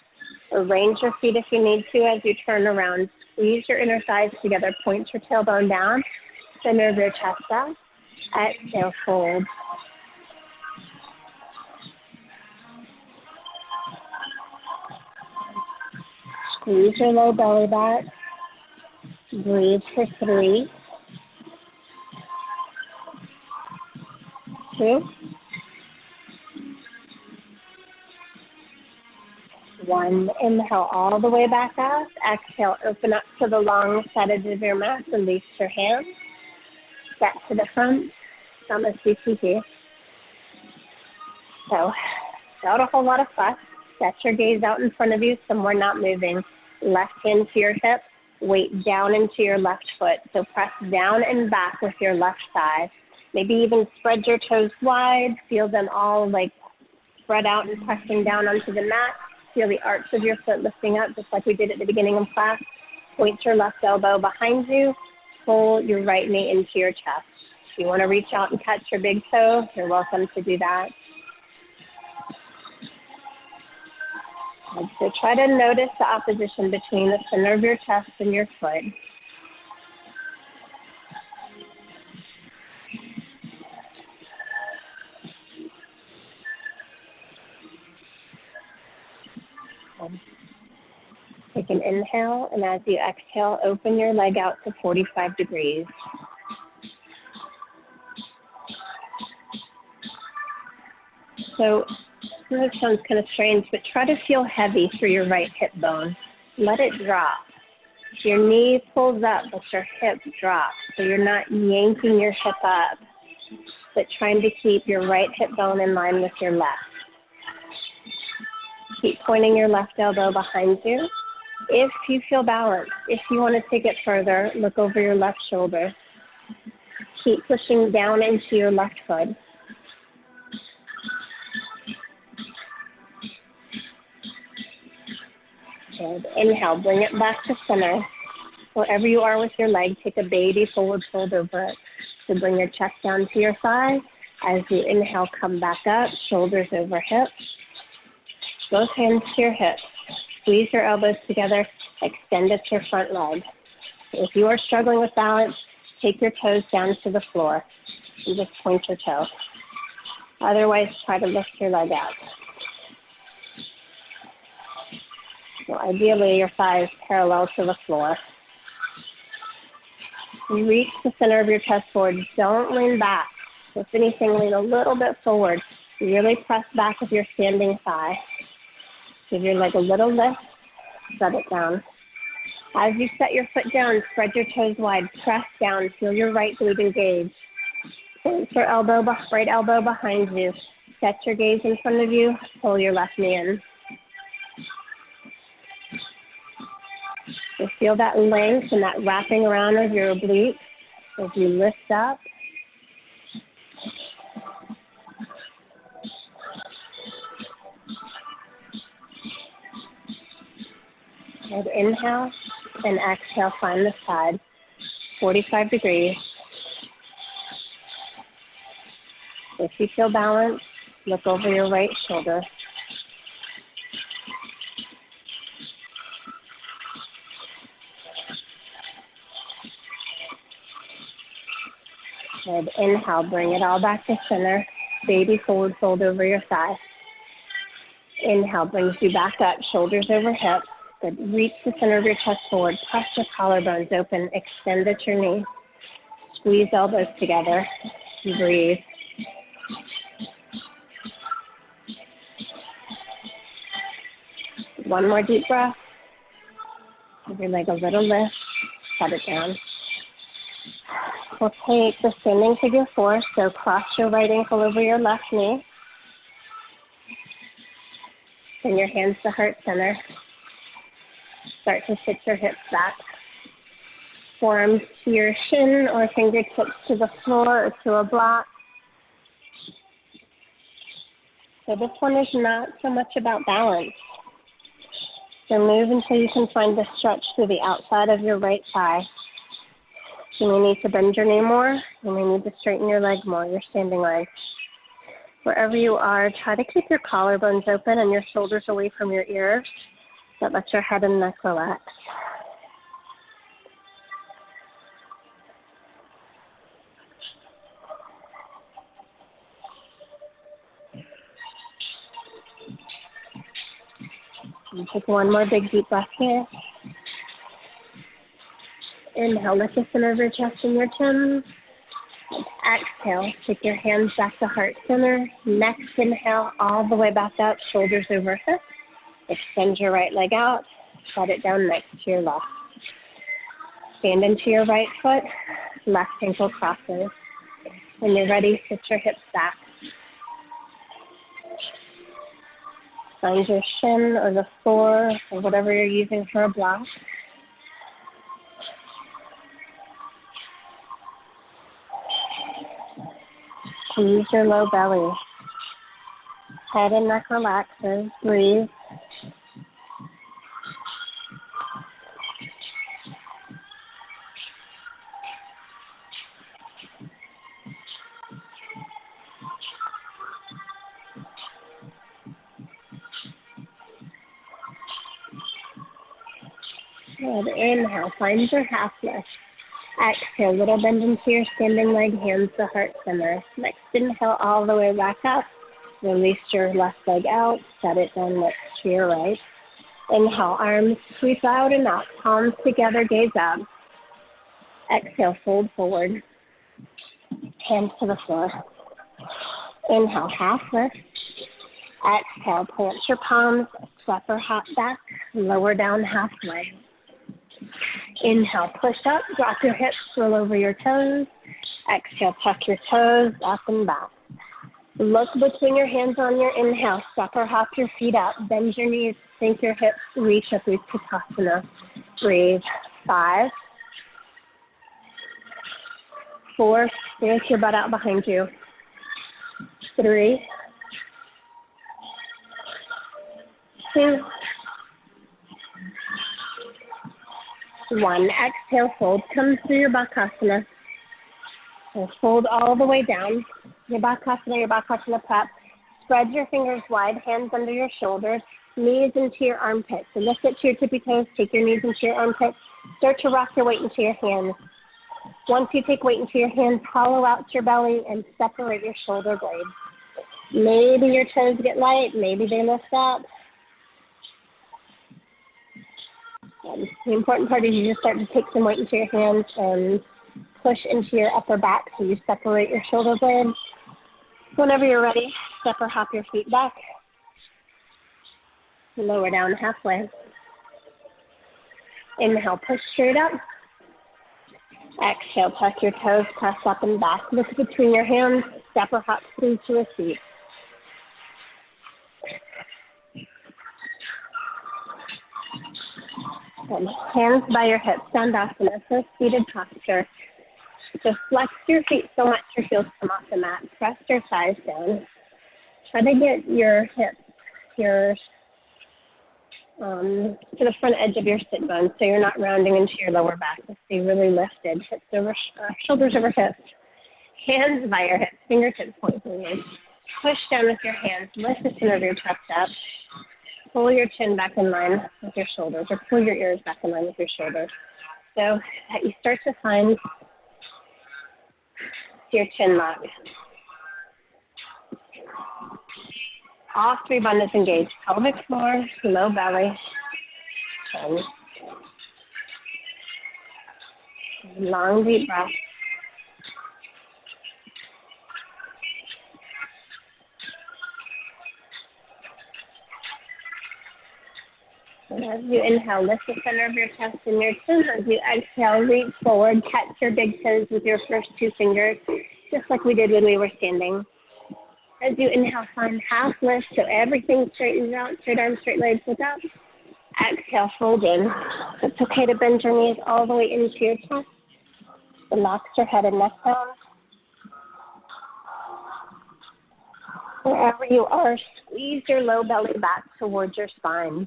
Arrange your feet if you need to as you turn around. Squeeze your inner thighs together. Point your tailbone down. Center of your chest up. Exhale, fold. Squeeze your low belly back. Breathe for 3, 2, 1. Inhale all the way back up. Exhale, open up to the long side edge of your mat. Release your hands. Step to the front. Samasthiti. So, without a whole lot of fuss, set your gaze out in front of you, somewhere not moving. Left hand to your hip. Weight down into your left foot. So press down and back with your left thigh. Maybe even spread your toes wide. Feel them all like spread out and pressing down onto the mat. Feel the arch of your foot lifting up just like we did at the beginning of class. Point your left elbow behind you. Pull your right knee into your chest. If you want to reach out and catch your big toe, you're welcome to do that. And so try to notice the opposition between the center of your chest and your foot. Take an inhale, and as you exhale, open your leg out to 45 degrees. So this sounds kind of strange, but try to feel heavy through your right hip bone. Let it drop. Your knee pulls up, but your hip drops. So you're not yanking your hip up, but trying to keep your right hip bone in line with your left. Keep pointing your left elbow behind you. If you feel balanced, if you want to take it further, look over your left shoulder. Keep pushing down into your left foot. Good. Inhale, bring it back to center. Wherever you are with your leg, take a baby forward fold over it. So bring your chest down to your thigh. As you inhale, come back up, shoulders over hips. Both hands to your hips. Squeeze your elbows together. Extend at your front leg. If you are struggling with balance, take your toes down to the floor and just point your toe. Otherwise, try to lift your leg out. So ideally, your thighs parallel to the floor. Reach the center of your chest forward. Don't lean back. If anything, lean a little bit forward. Really press back with your standing thigh. Give your leg a little lift. Set it down. As you set your foot down, spread your toes wide. Press down. Feel your right glute engage. Point your right elbow behind you. Set your gaze in front of you. Pull your left knee in. So feel that length and that wrapping around of your oblique as you lift up. And inhale and exhale, find the side, 45 degrees. If you feel balanced, look over your right shoulder. Good. Inhale, bring it all back to center. Baby forward fold over your thigh. Inhale brings you back up, shoulders over hips. Good. Reach the center of your chest forward. Press your collarbones open. Extend at your knee. Squeeze elbows together. Breathe. One more deep breath. Give your leg a little lift. Set it down. We'll take the standing figure four. So cross your right ankle over your left knee. Bring your hands to heart center. Start to sit your hips back. Forearms to your shin or fingertips to the floor or to a block. So this one is not so much about balance. So move until you can find the stretch through the outside of your right thigh. You may need to bend your knee more. You may need to straighten your leg more, your standing leg. Wherever you are, try to keep your collarbones open and your shoulders away from your ears. But let your head and neck relax. And take one more big deep breath here. Inhale, lift the center of your chest and your chin. Exhale, take your hands back to heart center. Next inhale, all the way back up, shoulders over hips. Extend your right leg out. Set it down next to your left. Stand into your right foot. Left ankle crosses. When you're ready, sit your hips back. Find your shin or the floor or whatever you're using for a block. Squeeze your low belly. Head and neck relaxes. Breathe. Good. Inhale, find your half lift. Exhale, little bend into your standing leg, hands to heart center. Next inhale, all the way back up. Release your left leg out. Set it down next to your right. Inhale, arms sweep out and out. Palms together, gaze up. Exhale, fold forward. Hands to the floor. Inhale, half lift. Exhale, plant your palms, step or hop back, lower down halfway. Inhale, push up, drop your hips, roll over your toes. Exhale, tuck your toes, up and back. Look between your hands on your inhale, step or hop your feet up, bend your knees, sink your hips, reach up, Utkatasana. Breathe. 5, 4, yank your butt out behind you. 3, 2, 1. Exhale, fold. Come through your Bakasana. So fold all the way down. Your Bakasana prep. Spread your fingers wide, hands under your shoulders, knees into your armpits. So lift it to your tippy toes, take your knees into your armpits. Start to rock your weight into your hands. Once you take weight into your hands, hollow out your belly and separate your shoulder blades. Maybe your toes get light, maybe they lift up. And the important part is you just start to take some weight into your hands and push into your upper back so you separate your shoulder blades. Whenever you're ready, step or hop your feet back. Lower down halfway. Inhale, push straight up. Exhale, tuck your toes, press up and back. Look between your hands, step or hop through to a seat. And hands by your hips, Dandasana, first seated posture. Just flex your feet so much your heels come off the mat. Press your thighs down. Try to get your hips, to the front edge of your sit bones so you're not rounding into your lower back. Just stay really lifted. Hips over, shoulders over hips. Hands by your hips, fingertips point forward. Push down with your hands. Lift the center of your chest up. Pull your chin back in line with your shoulders, or pull your ears back in line with your shoulders. So that you start to find your chin lock. All three bundles engaged. Pelvic floor, low belly, chin. Long, deep breath. And as you inhale, lift the center of your chest and your chin. As you exhale, reach forward, catch your big toes with your first two fingers, just like we did when we were standing. As you inhale, find half lift so everything straightens out, straight arms, straight legs, look up. Exhale, fold in. It's okay to bend your knees all the way into your chest. Relax your head and neck down. Wherever you are, squeeze your low belly back towards your spine.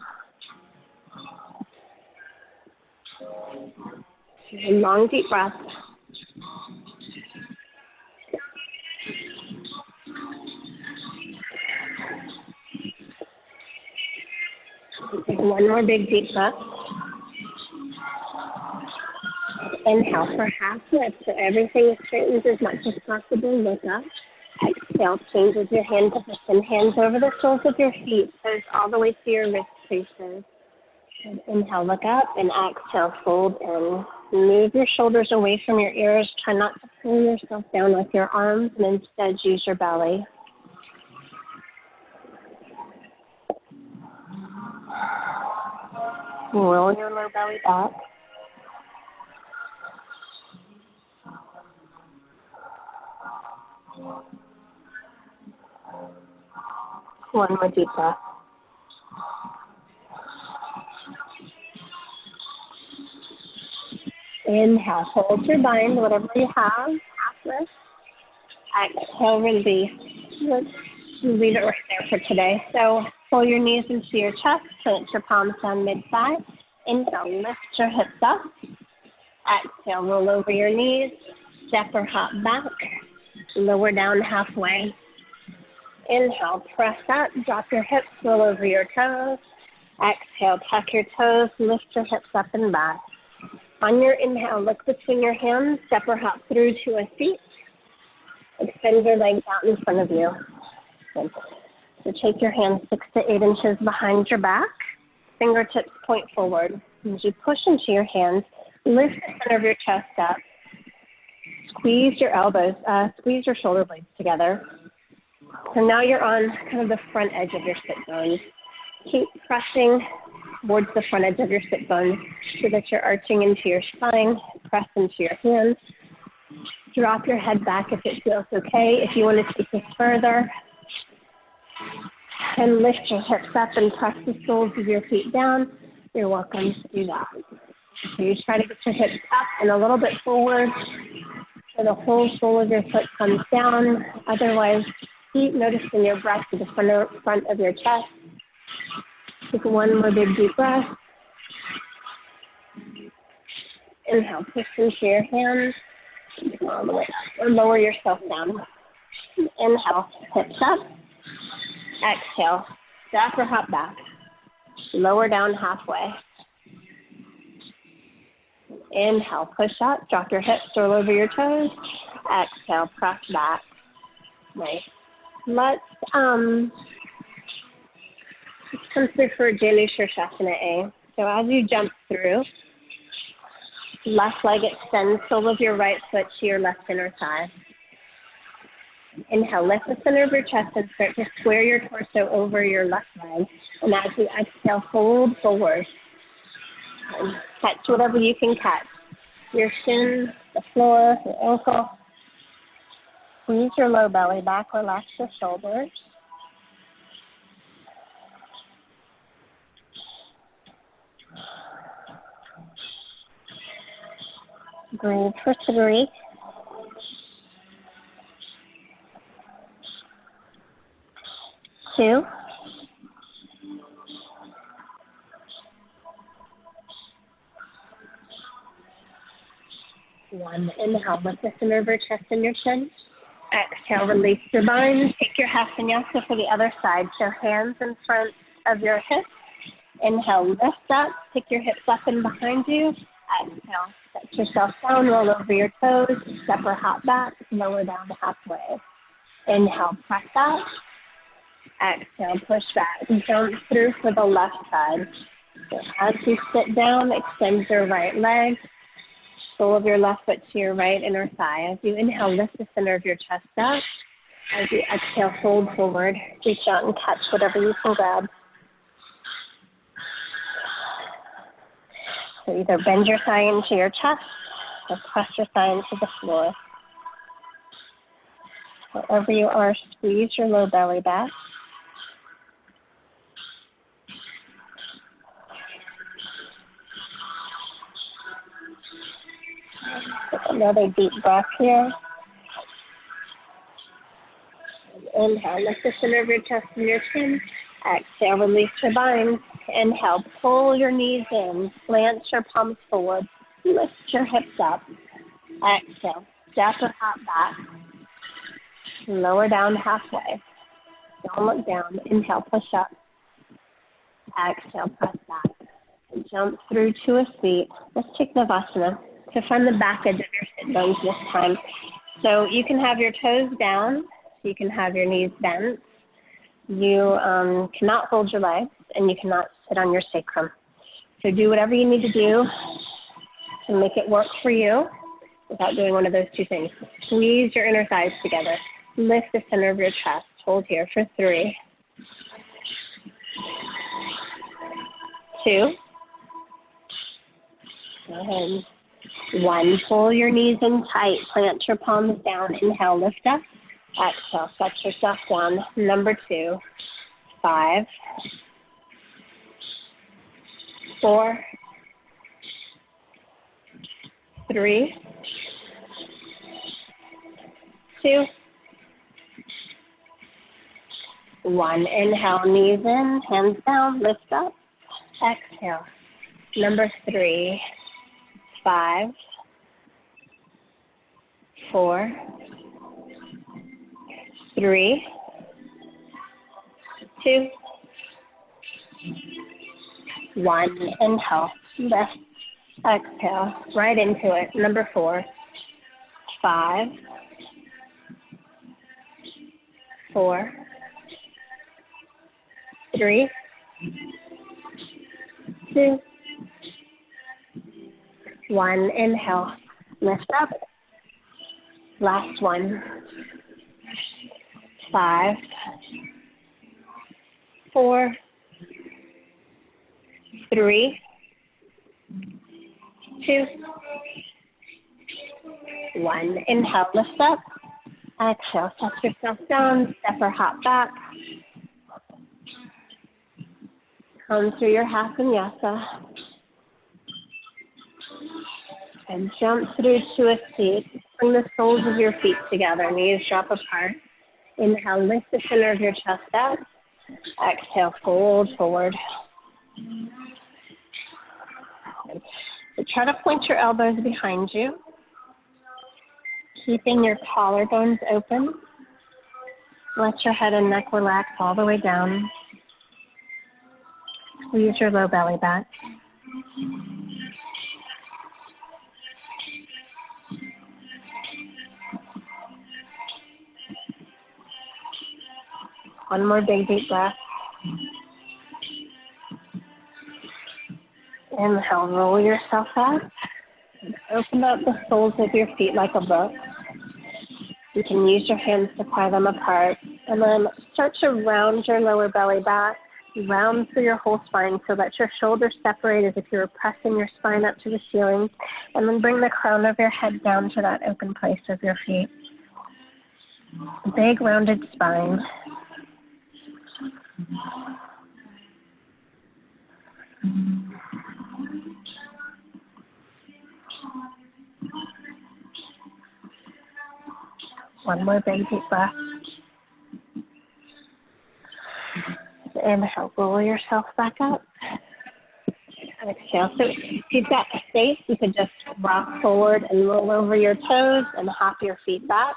And long, deep breath. Take one more big deep breath. Inhale for half lift so everything straightens as much as possible. Look up. Exhale, change with your hand position. Hands over the soles of your feet. Toes all the way to your wrist creases. And inhale, look up, and exhale, fold in. Move your shoulders away from your ears. Try not to pull yourself down with your arms, and instead use your belly. Roll your low belly back. One more deep breath. Inhale, hold your bind, whatever you have, half lift. Exhale, release. Let's leave it right there for today. So pull your knees into your chest, plant your palms down mid-thigh. Inhale, lift your hips up. Exhale, roll over your knees, step or hop back, lower down halfway. Inhale, press up, drop your hips, roll over your toes. Exhale, tuck your toes, lift your hips up and back. On your inhale, look between your hands, step or hop through to a seat. Extend your legs out in front of you. Good. So take your hands 6 to 8 inches behind your back. Fingertips point forward. As you push into your hands, lift the center of your chest up. Squeeze your elbows, squeeze your shoulder blades together. So now you're on kind of the front edge of your sit bones. Keep pressing towards the front edge of your sit bones so that you're arching into your spine. Press into your hands. Drop your head back if it feels okay. If you want to take this further, and lift your hips up and press the soles of your feet down, you're welcome to do that. So you try to get your hips up and a little bit forward so the whole sole of your foot comes down. Otherwise, keep noticing your breath to the front of your chest. Take one more big deep breath. Inhale, push into your hands all the way up, or lower yourself down. Inhale, hips up. Exhale, step or hop back. Lower down halfway. Inhale, push up, drop your hips, roll over your toes. Exhale, press back. Nice. Let's come through for Janu Shirshasana A. So as you jump through, left leg extends, sole of your right foot to your left inner thigh. Inhale, lift the center of your chest and start to square your torso over your left leg. And as you exhale, fold forward. And catch whatever you can catch. Your shin, the floor, your ankle. Squeeze your low belly back, relax your shoulders. Breathe for 3. 2. 1. Inhale, lift the center of your chest and your chin. Exhale, release your bind. Take your half vinyasa for the other side. So hands in front of your hips. Inhale, lift up. Pick your hips up and behind you. Exhale, set yourself down, roll over your toes. Step or hop back, lower down halfway. Inhale, press up. Exhale, push back. Jump through for the left side. So as you sit down, extend your right leg. Sole of your left foot to your right inner thigh. As you inhale, lift the center of your chest up. As you exhale, fold forward. Reach out and catch whatever you can grab. So either bend your thigh into your chest or press your thigh into the floor. Wherever you are, squeeze your low belly back. Take another deep breath here. Inhale, lift the center of your chest and your chin. Exhale, release your bind. Inhale, pull your knees in. Plant your palms forward. Lift your hips up. Exhale, step or hop back. Lower down halfway. Don't look down. Inhale, push up. Exhale, press back. Jump through to a seat. Let's take Navasana. To find the back edge of your sit bones this time. So you can have your toes down. You can have your knees bent. You cannot hold your legs, and you cannot sit on your sacrum. So do whatever you need to do to make it work for you without doing one of those two things. Squeeze your inner thighs together. Lift the center of your chest. Hold here for 3. 2. And 1. Pull your knees in tight. Plant your palms down. Inhale, lift up. Exhale, set yourself down. Number 2. 5. 4. 3. 2. 1. Inhale, knees in, hands down, lift up. Exhale. Number 3. 5. 4. 3. 2. 1. Inhale. Lift. Exhale. Right into it. Number 4. 5. 4. 3. 2. 1. Inhale. Lift up. Last one. 5. 4. 3. 2. 1. Inhale, lift up. Exhale, set yourself down. Step or hop back. Come through your half vinyasa. And jump through to a seat. Bring the soles of your feet together. Knees drop apart. Inhale, lift the center of your chest out. Exhale, fold forward. So try to point your elbows behind you, keeping your collarbones open. Let your head and neck relax all the way down. Squeeze your low belly back. One more big deep breath. Inhale, roll yourself up. Open up the soles of your feet like a book. You can use your hands to pry them apart. And then start to round your lower belly back. Round through your whole spine so that your shoulders separate as if you were pressing your spine up to the ceiling. And then bring the crown of your head down to that open place of your feet. Big rounded spine. One more big deep breath. Inhale, roll yourself back up. And exhale. So if you've got space, you could just rock forward and roll over your toes and hop your feet back.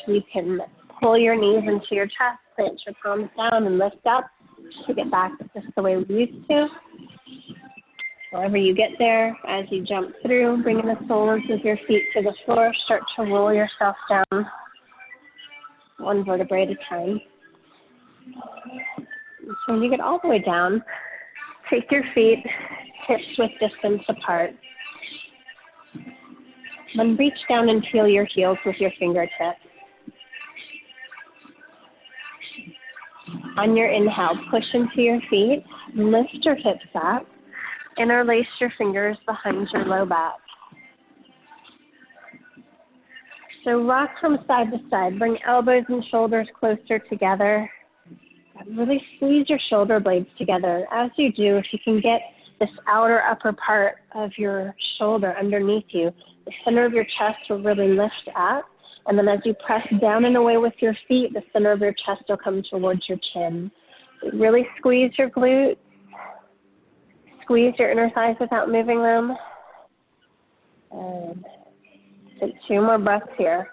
You can pull your knees into your chest, plant your palms down and lift up to get back just the way we used to. However you get there, as you jump through, bringing the soles of your feet to the floor, start to roll yourself down one vertebrae at a time. So when you get all the way down, take your feet hips width distance apart. Then reach down and feel your heels with your fingertips. On your inhale, push into your feet, lift your hips up, interlace your fingers behind your low back. So rock from side to side. Bring elbows and shoulders closer together. Really squeeze your shoulder blades together. As you do, if you can get this outer upper part of your shoulder underneath you, the center of your chest will really lift up. And then as you press down and away with your feet, the center of your chest will come towards your chin. Really squeeze your glutes. Squeeze your inner thighs without moving them. And take 2 more breaths here.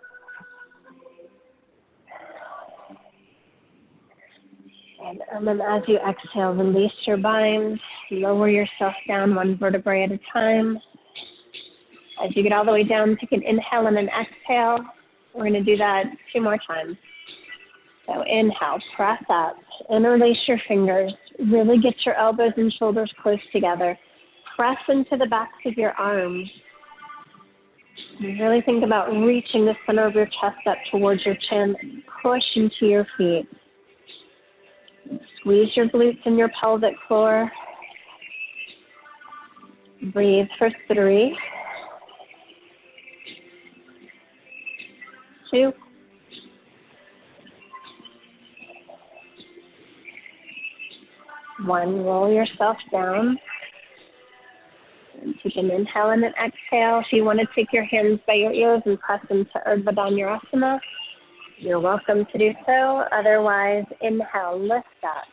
And then as you exhale, release your bind. Lower yourself down 1 vertebrae at a time. As you get all the way down, take an inhale and an exhale. We're going to do that 2 more times. So inhale, press up, interlace your fingers. Really get your elbows and shoulders close together. Press into the backs of your arms. Really think about reaching the center of your chest up towards your chin. Push into your feet. Squeeze your glutes and your pelvic floor. Breathe for 3, 2, 1. Roll yourself down. And take an inhale and an exhale. If you want to take your hands by your ears and press into Urdhva Dhanurasana, you're welcome to do so. Otherwise, inhale, lift up.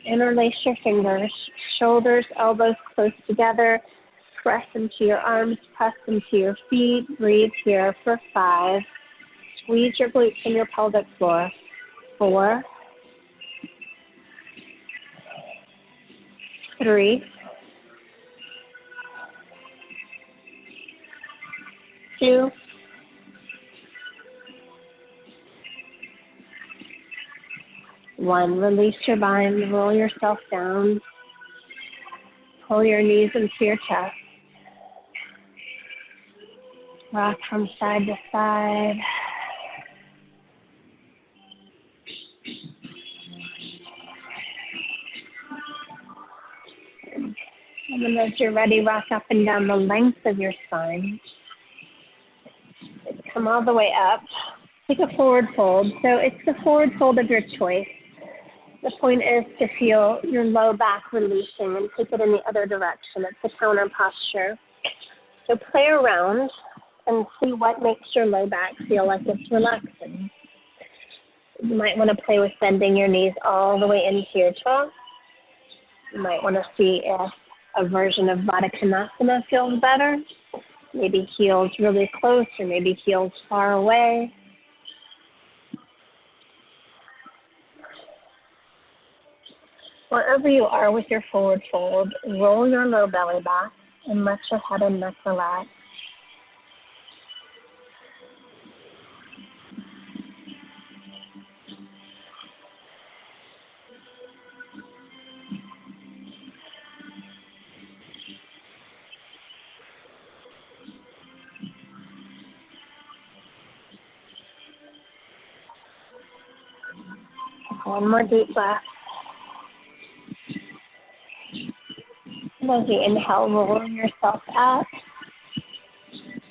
Interlace your fingers, shoulders, elbows close together. Press into your arms, press into your feet. Breathe here for 5. Squeeze your glutes and your pelvic floor. 4, 3, 2, 1. Release your bind, roll yourself down. Pull your knees into your chest. Rock from side to side. And then as you're ready, rock up and down the length of your spine. Come all the way up. Take a forward fold. So it's the forward fold of your choice. The point is to feel your low back releasing and take it in the other direction. It's a counter posture. So play around and see what makes your low back feel like it's relaxing. You might want to play with bending your knees all the way into your chest. You might want to see if a version of Baddha Konasana feels better. Maybe heels really close or maybe heels far away. Wherever you are with your forward fold, roll your low belly back and let your head and neck relax. One more deep breath. And as you inhale, roll yourself up.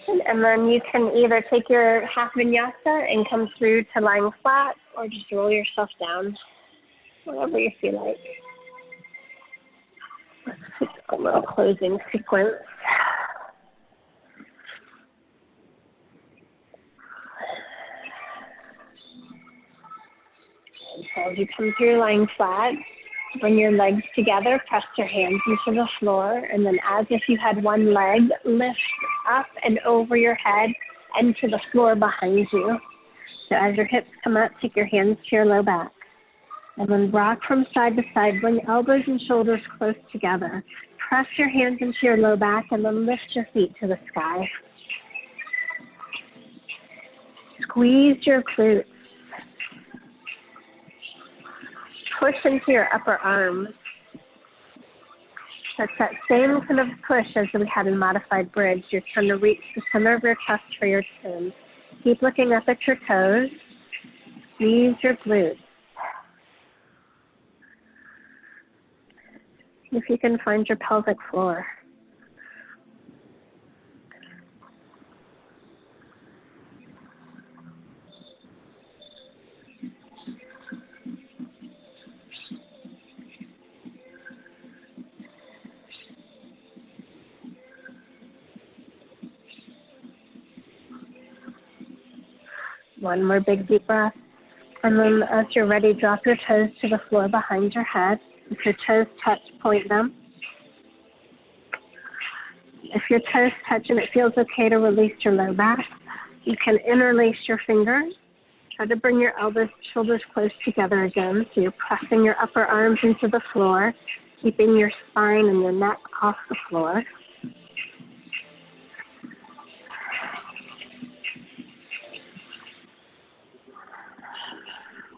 And then you can either take your half vinyasa and come through to lying flat, or just roll yourself down, whatever you feel like. Let's take a little closing sequence. And so as you come through lying flat, bring your legs together, press your hands into the floor, and then as if you had one leg, lift up and over your head and to the floor behind you. So as your hips come up, take your hands to your low back. And then rock from side to side, bring elbows and shoulders close together. Press your hands into your low back and then lift your feet to the sky. Squeeze your glutes. Push into your upper arms. That's that same kind of push as we had in modified bridge. You're trying to reach the center of your chest for your chin. Keep looking up at your toes. Squeeze your glutes. If you can find your pelvic floor. One more big deep breath. And then as you're ready, drop your toes to the floor behind your head. If your toes touch, point them. If your toes touch and it feels okay to release your low back, you can interlace your fingers. Try to bring your elbows, shoulders close together again. So you're pressing your upper arms into the floor, keeping your spine and your neck off the floor.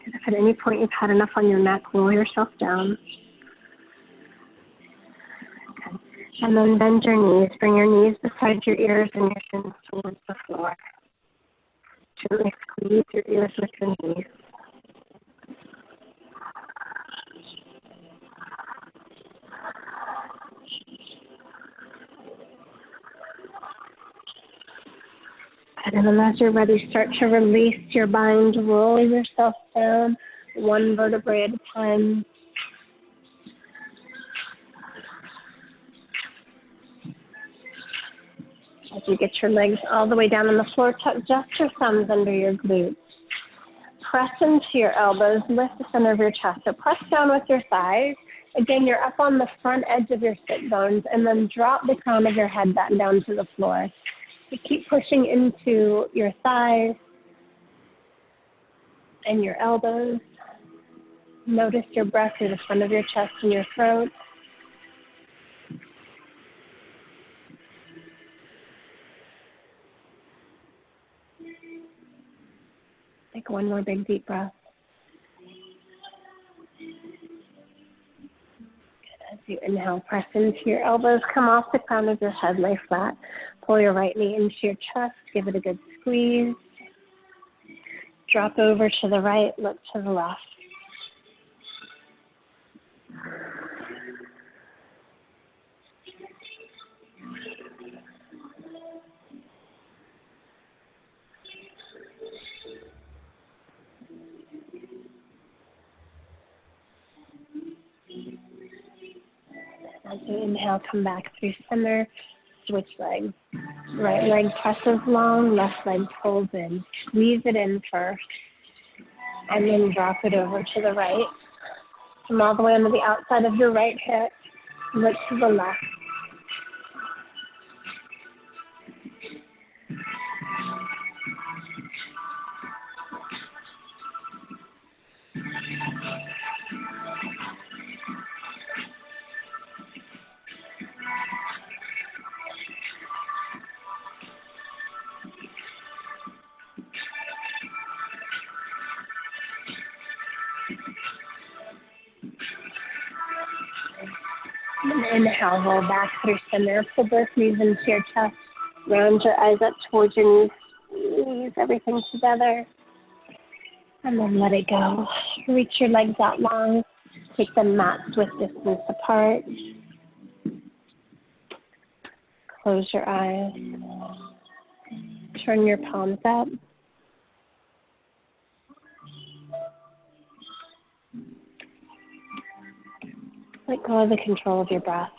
If at any point you've had enough on your neck, roll yourself down. Okay. And then bend your knees. Bring your knees beside your ears and your shins towards the floor. Gently squeeze your ears with your knees. And then as you're ready, start to release your bind. Roll yourself down one vertebrae at a time. As you get your legs all the way down on the floor, tuck just your thumbs under your glutes. Press into your elbows, lift the center of your chest. So press down with your thighs. Again, you're up on the front edge of your sit bones, and then drop the crown of your head back down to the floor. You keep pushing into your thighs and your elbows. Notice your breath through the front of your chest and your throat. Take one more big deep breath. As you inhale, press into your elbows, come off the crown of your head, lay flat. Pull your right knee into your chest, give it a good squeeze. Drop over to the right, look to the left. As you inhale, come back through center, switch legs. Right leg presses long, left leg pulls in. Squeeze it in first, and then drop it over to the right. Come all the way onto the outside of your right hip, look to the left. And inhale, roll back through center. Pull both knees into your chest. Round your eyes up towards your knees. Squeeze everything together. And then let it go. Reach your legs out long. Take them mat width distance apart. Close your eyes. Turn your palms up. Let go of the control of your breath.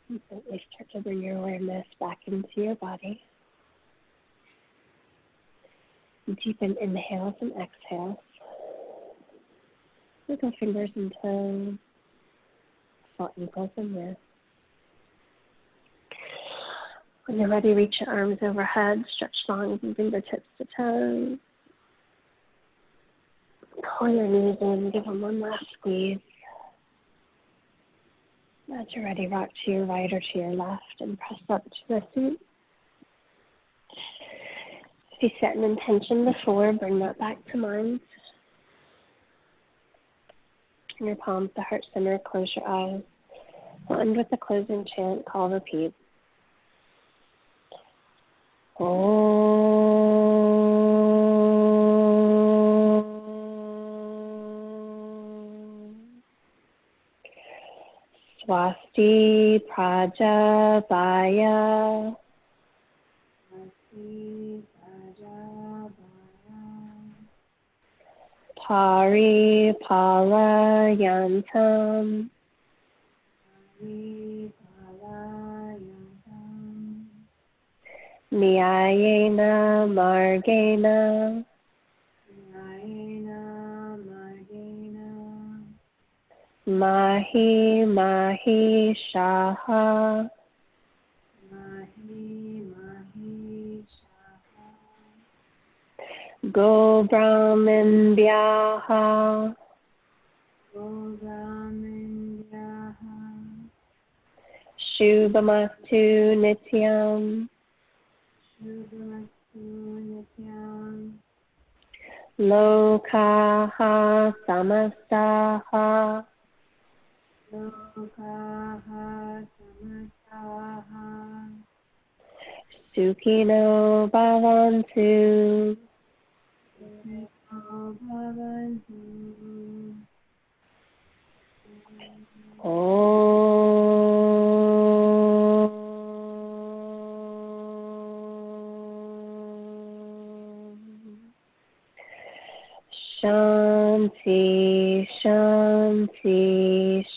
Completely start to bring your awareness back into your body. Deepen inhales and exhales. Wiggle fingers and toes. Felt ankles and wrists. When you're ready, reach your arms overhead, stretch long from fingertips to toes. Pull your knees in, give them one last squeeze. As you're ready, rock to your right or to your left and press up to the seat. If you set an intention before, bring that back to mind. In your palms to heart center, close your eyes. We'll end with the closing chant, call, repeat. Swasti Prajabhaya. Swasti Prajabhaya. Paripalayantam. Paripalayantam. Nyayena margena. Nyayena margena. Mahi mahi shaha. Mahi mahi shaha. Go brahminbhyaha. Go brahminbhyaha. Shubhamastu nityam. Shubhamastu nityam. Lokaha samastaha. Lokaha samastaha. Sukhino bhavantu. Sukhino bhavantu. Shanti, Shanti,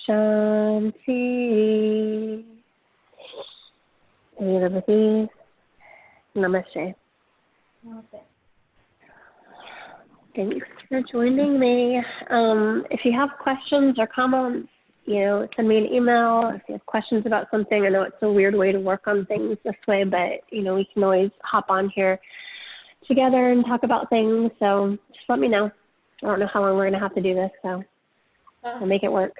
Shanti. Any other with these? Namaste. Namaste. Thanks for joining me. If you have questions or comments, send me an email. If you have questions about something, I know it's a weird way to work on things this way, but, we can always hop on here together and talk about things. So just let me know. I don't know how long we're going to have to do this, so we'll make it work.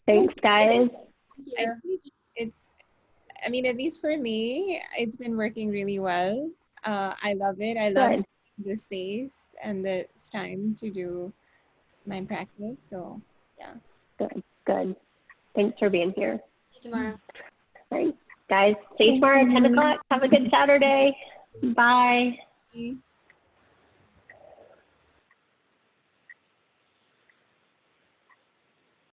Thanks, guys. I think at least for me, it's been working really well. I love it. I love the space and the time to do my practice. So, yeah. Good. Thanks for being here. See you tomorrow. All right, guys, see you tomorrow at 10 o'clock. Have a good Saturday. Bye. Bye.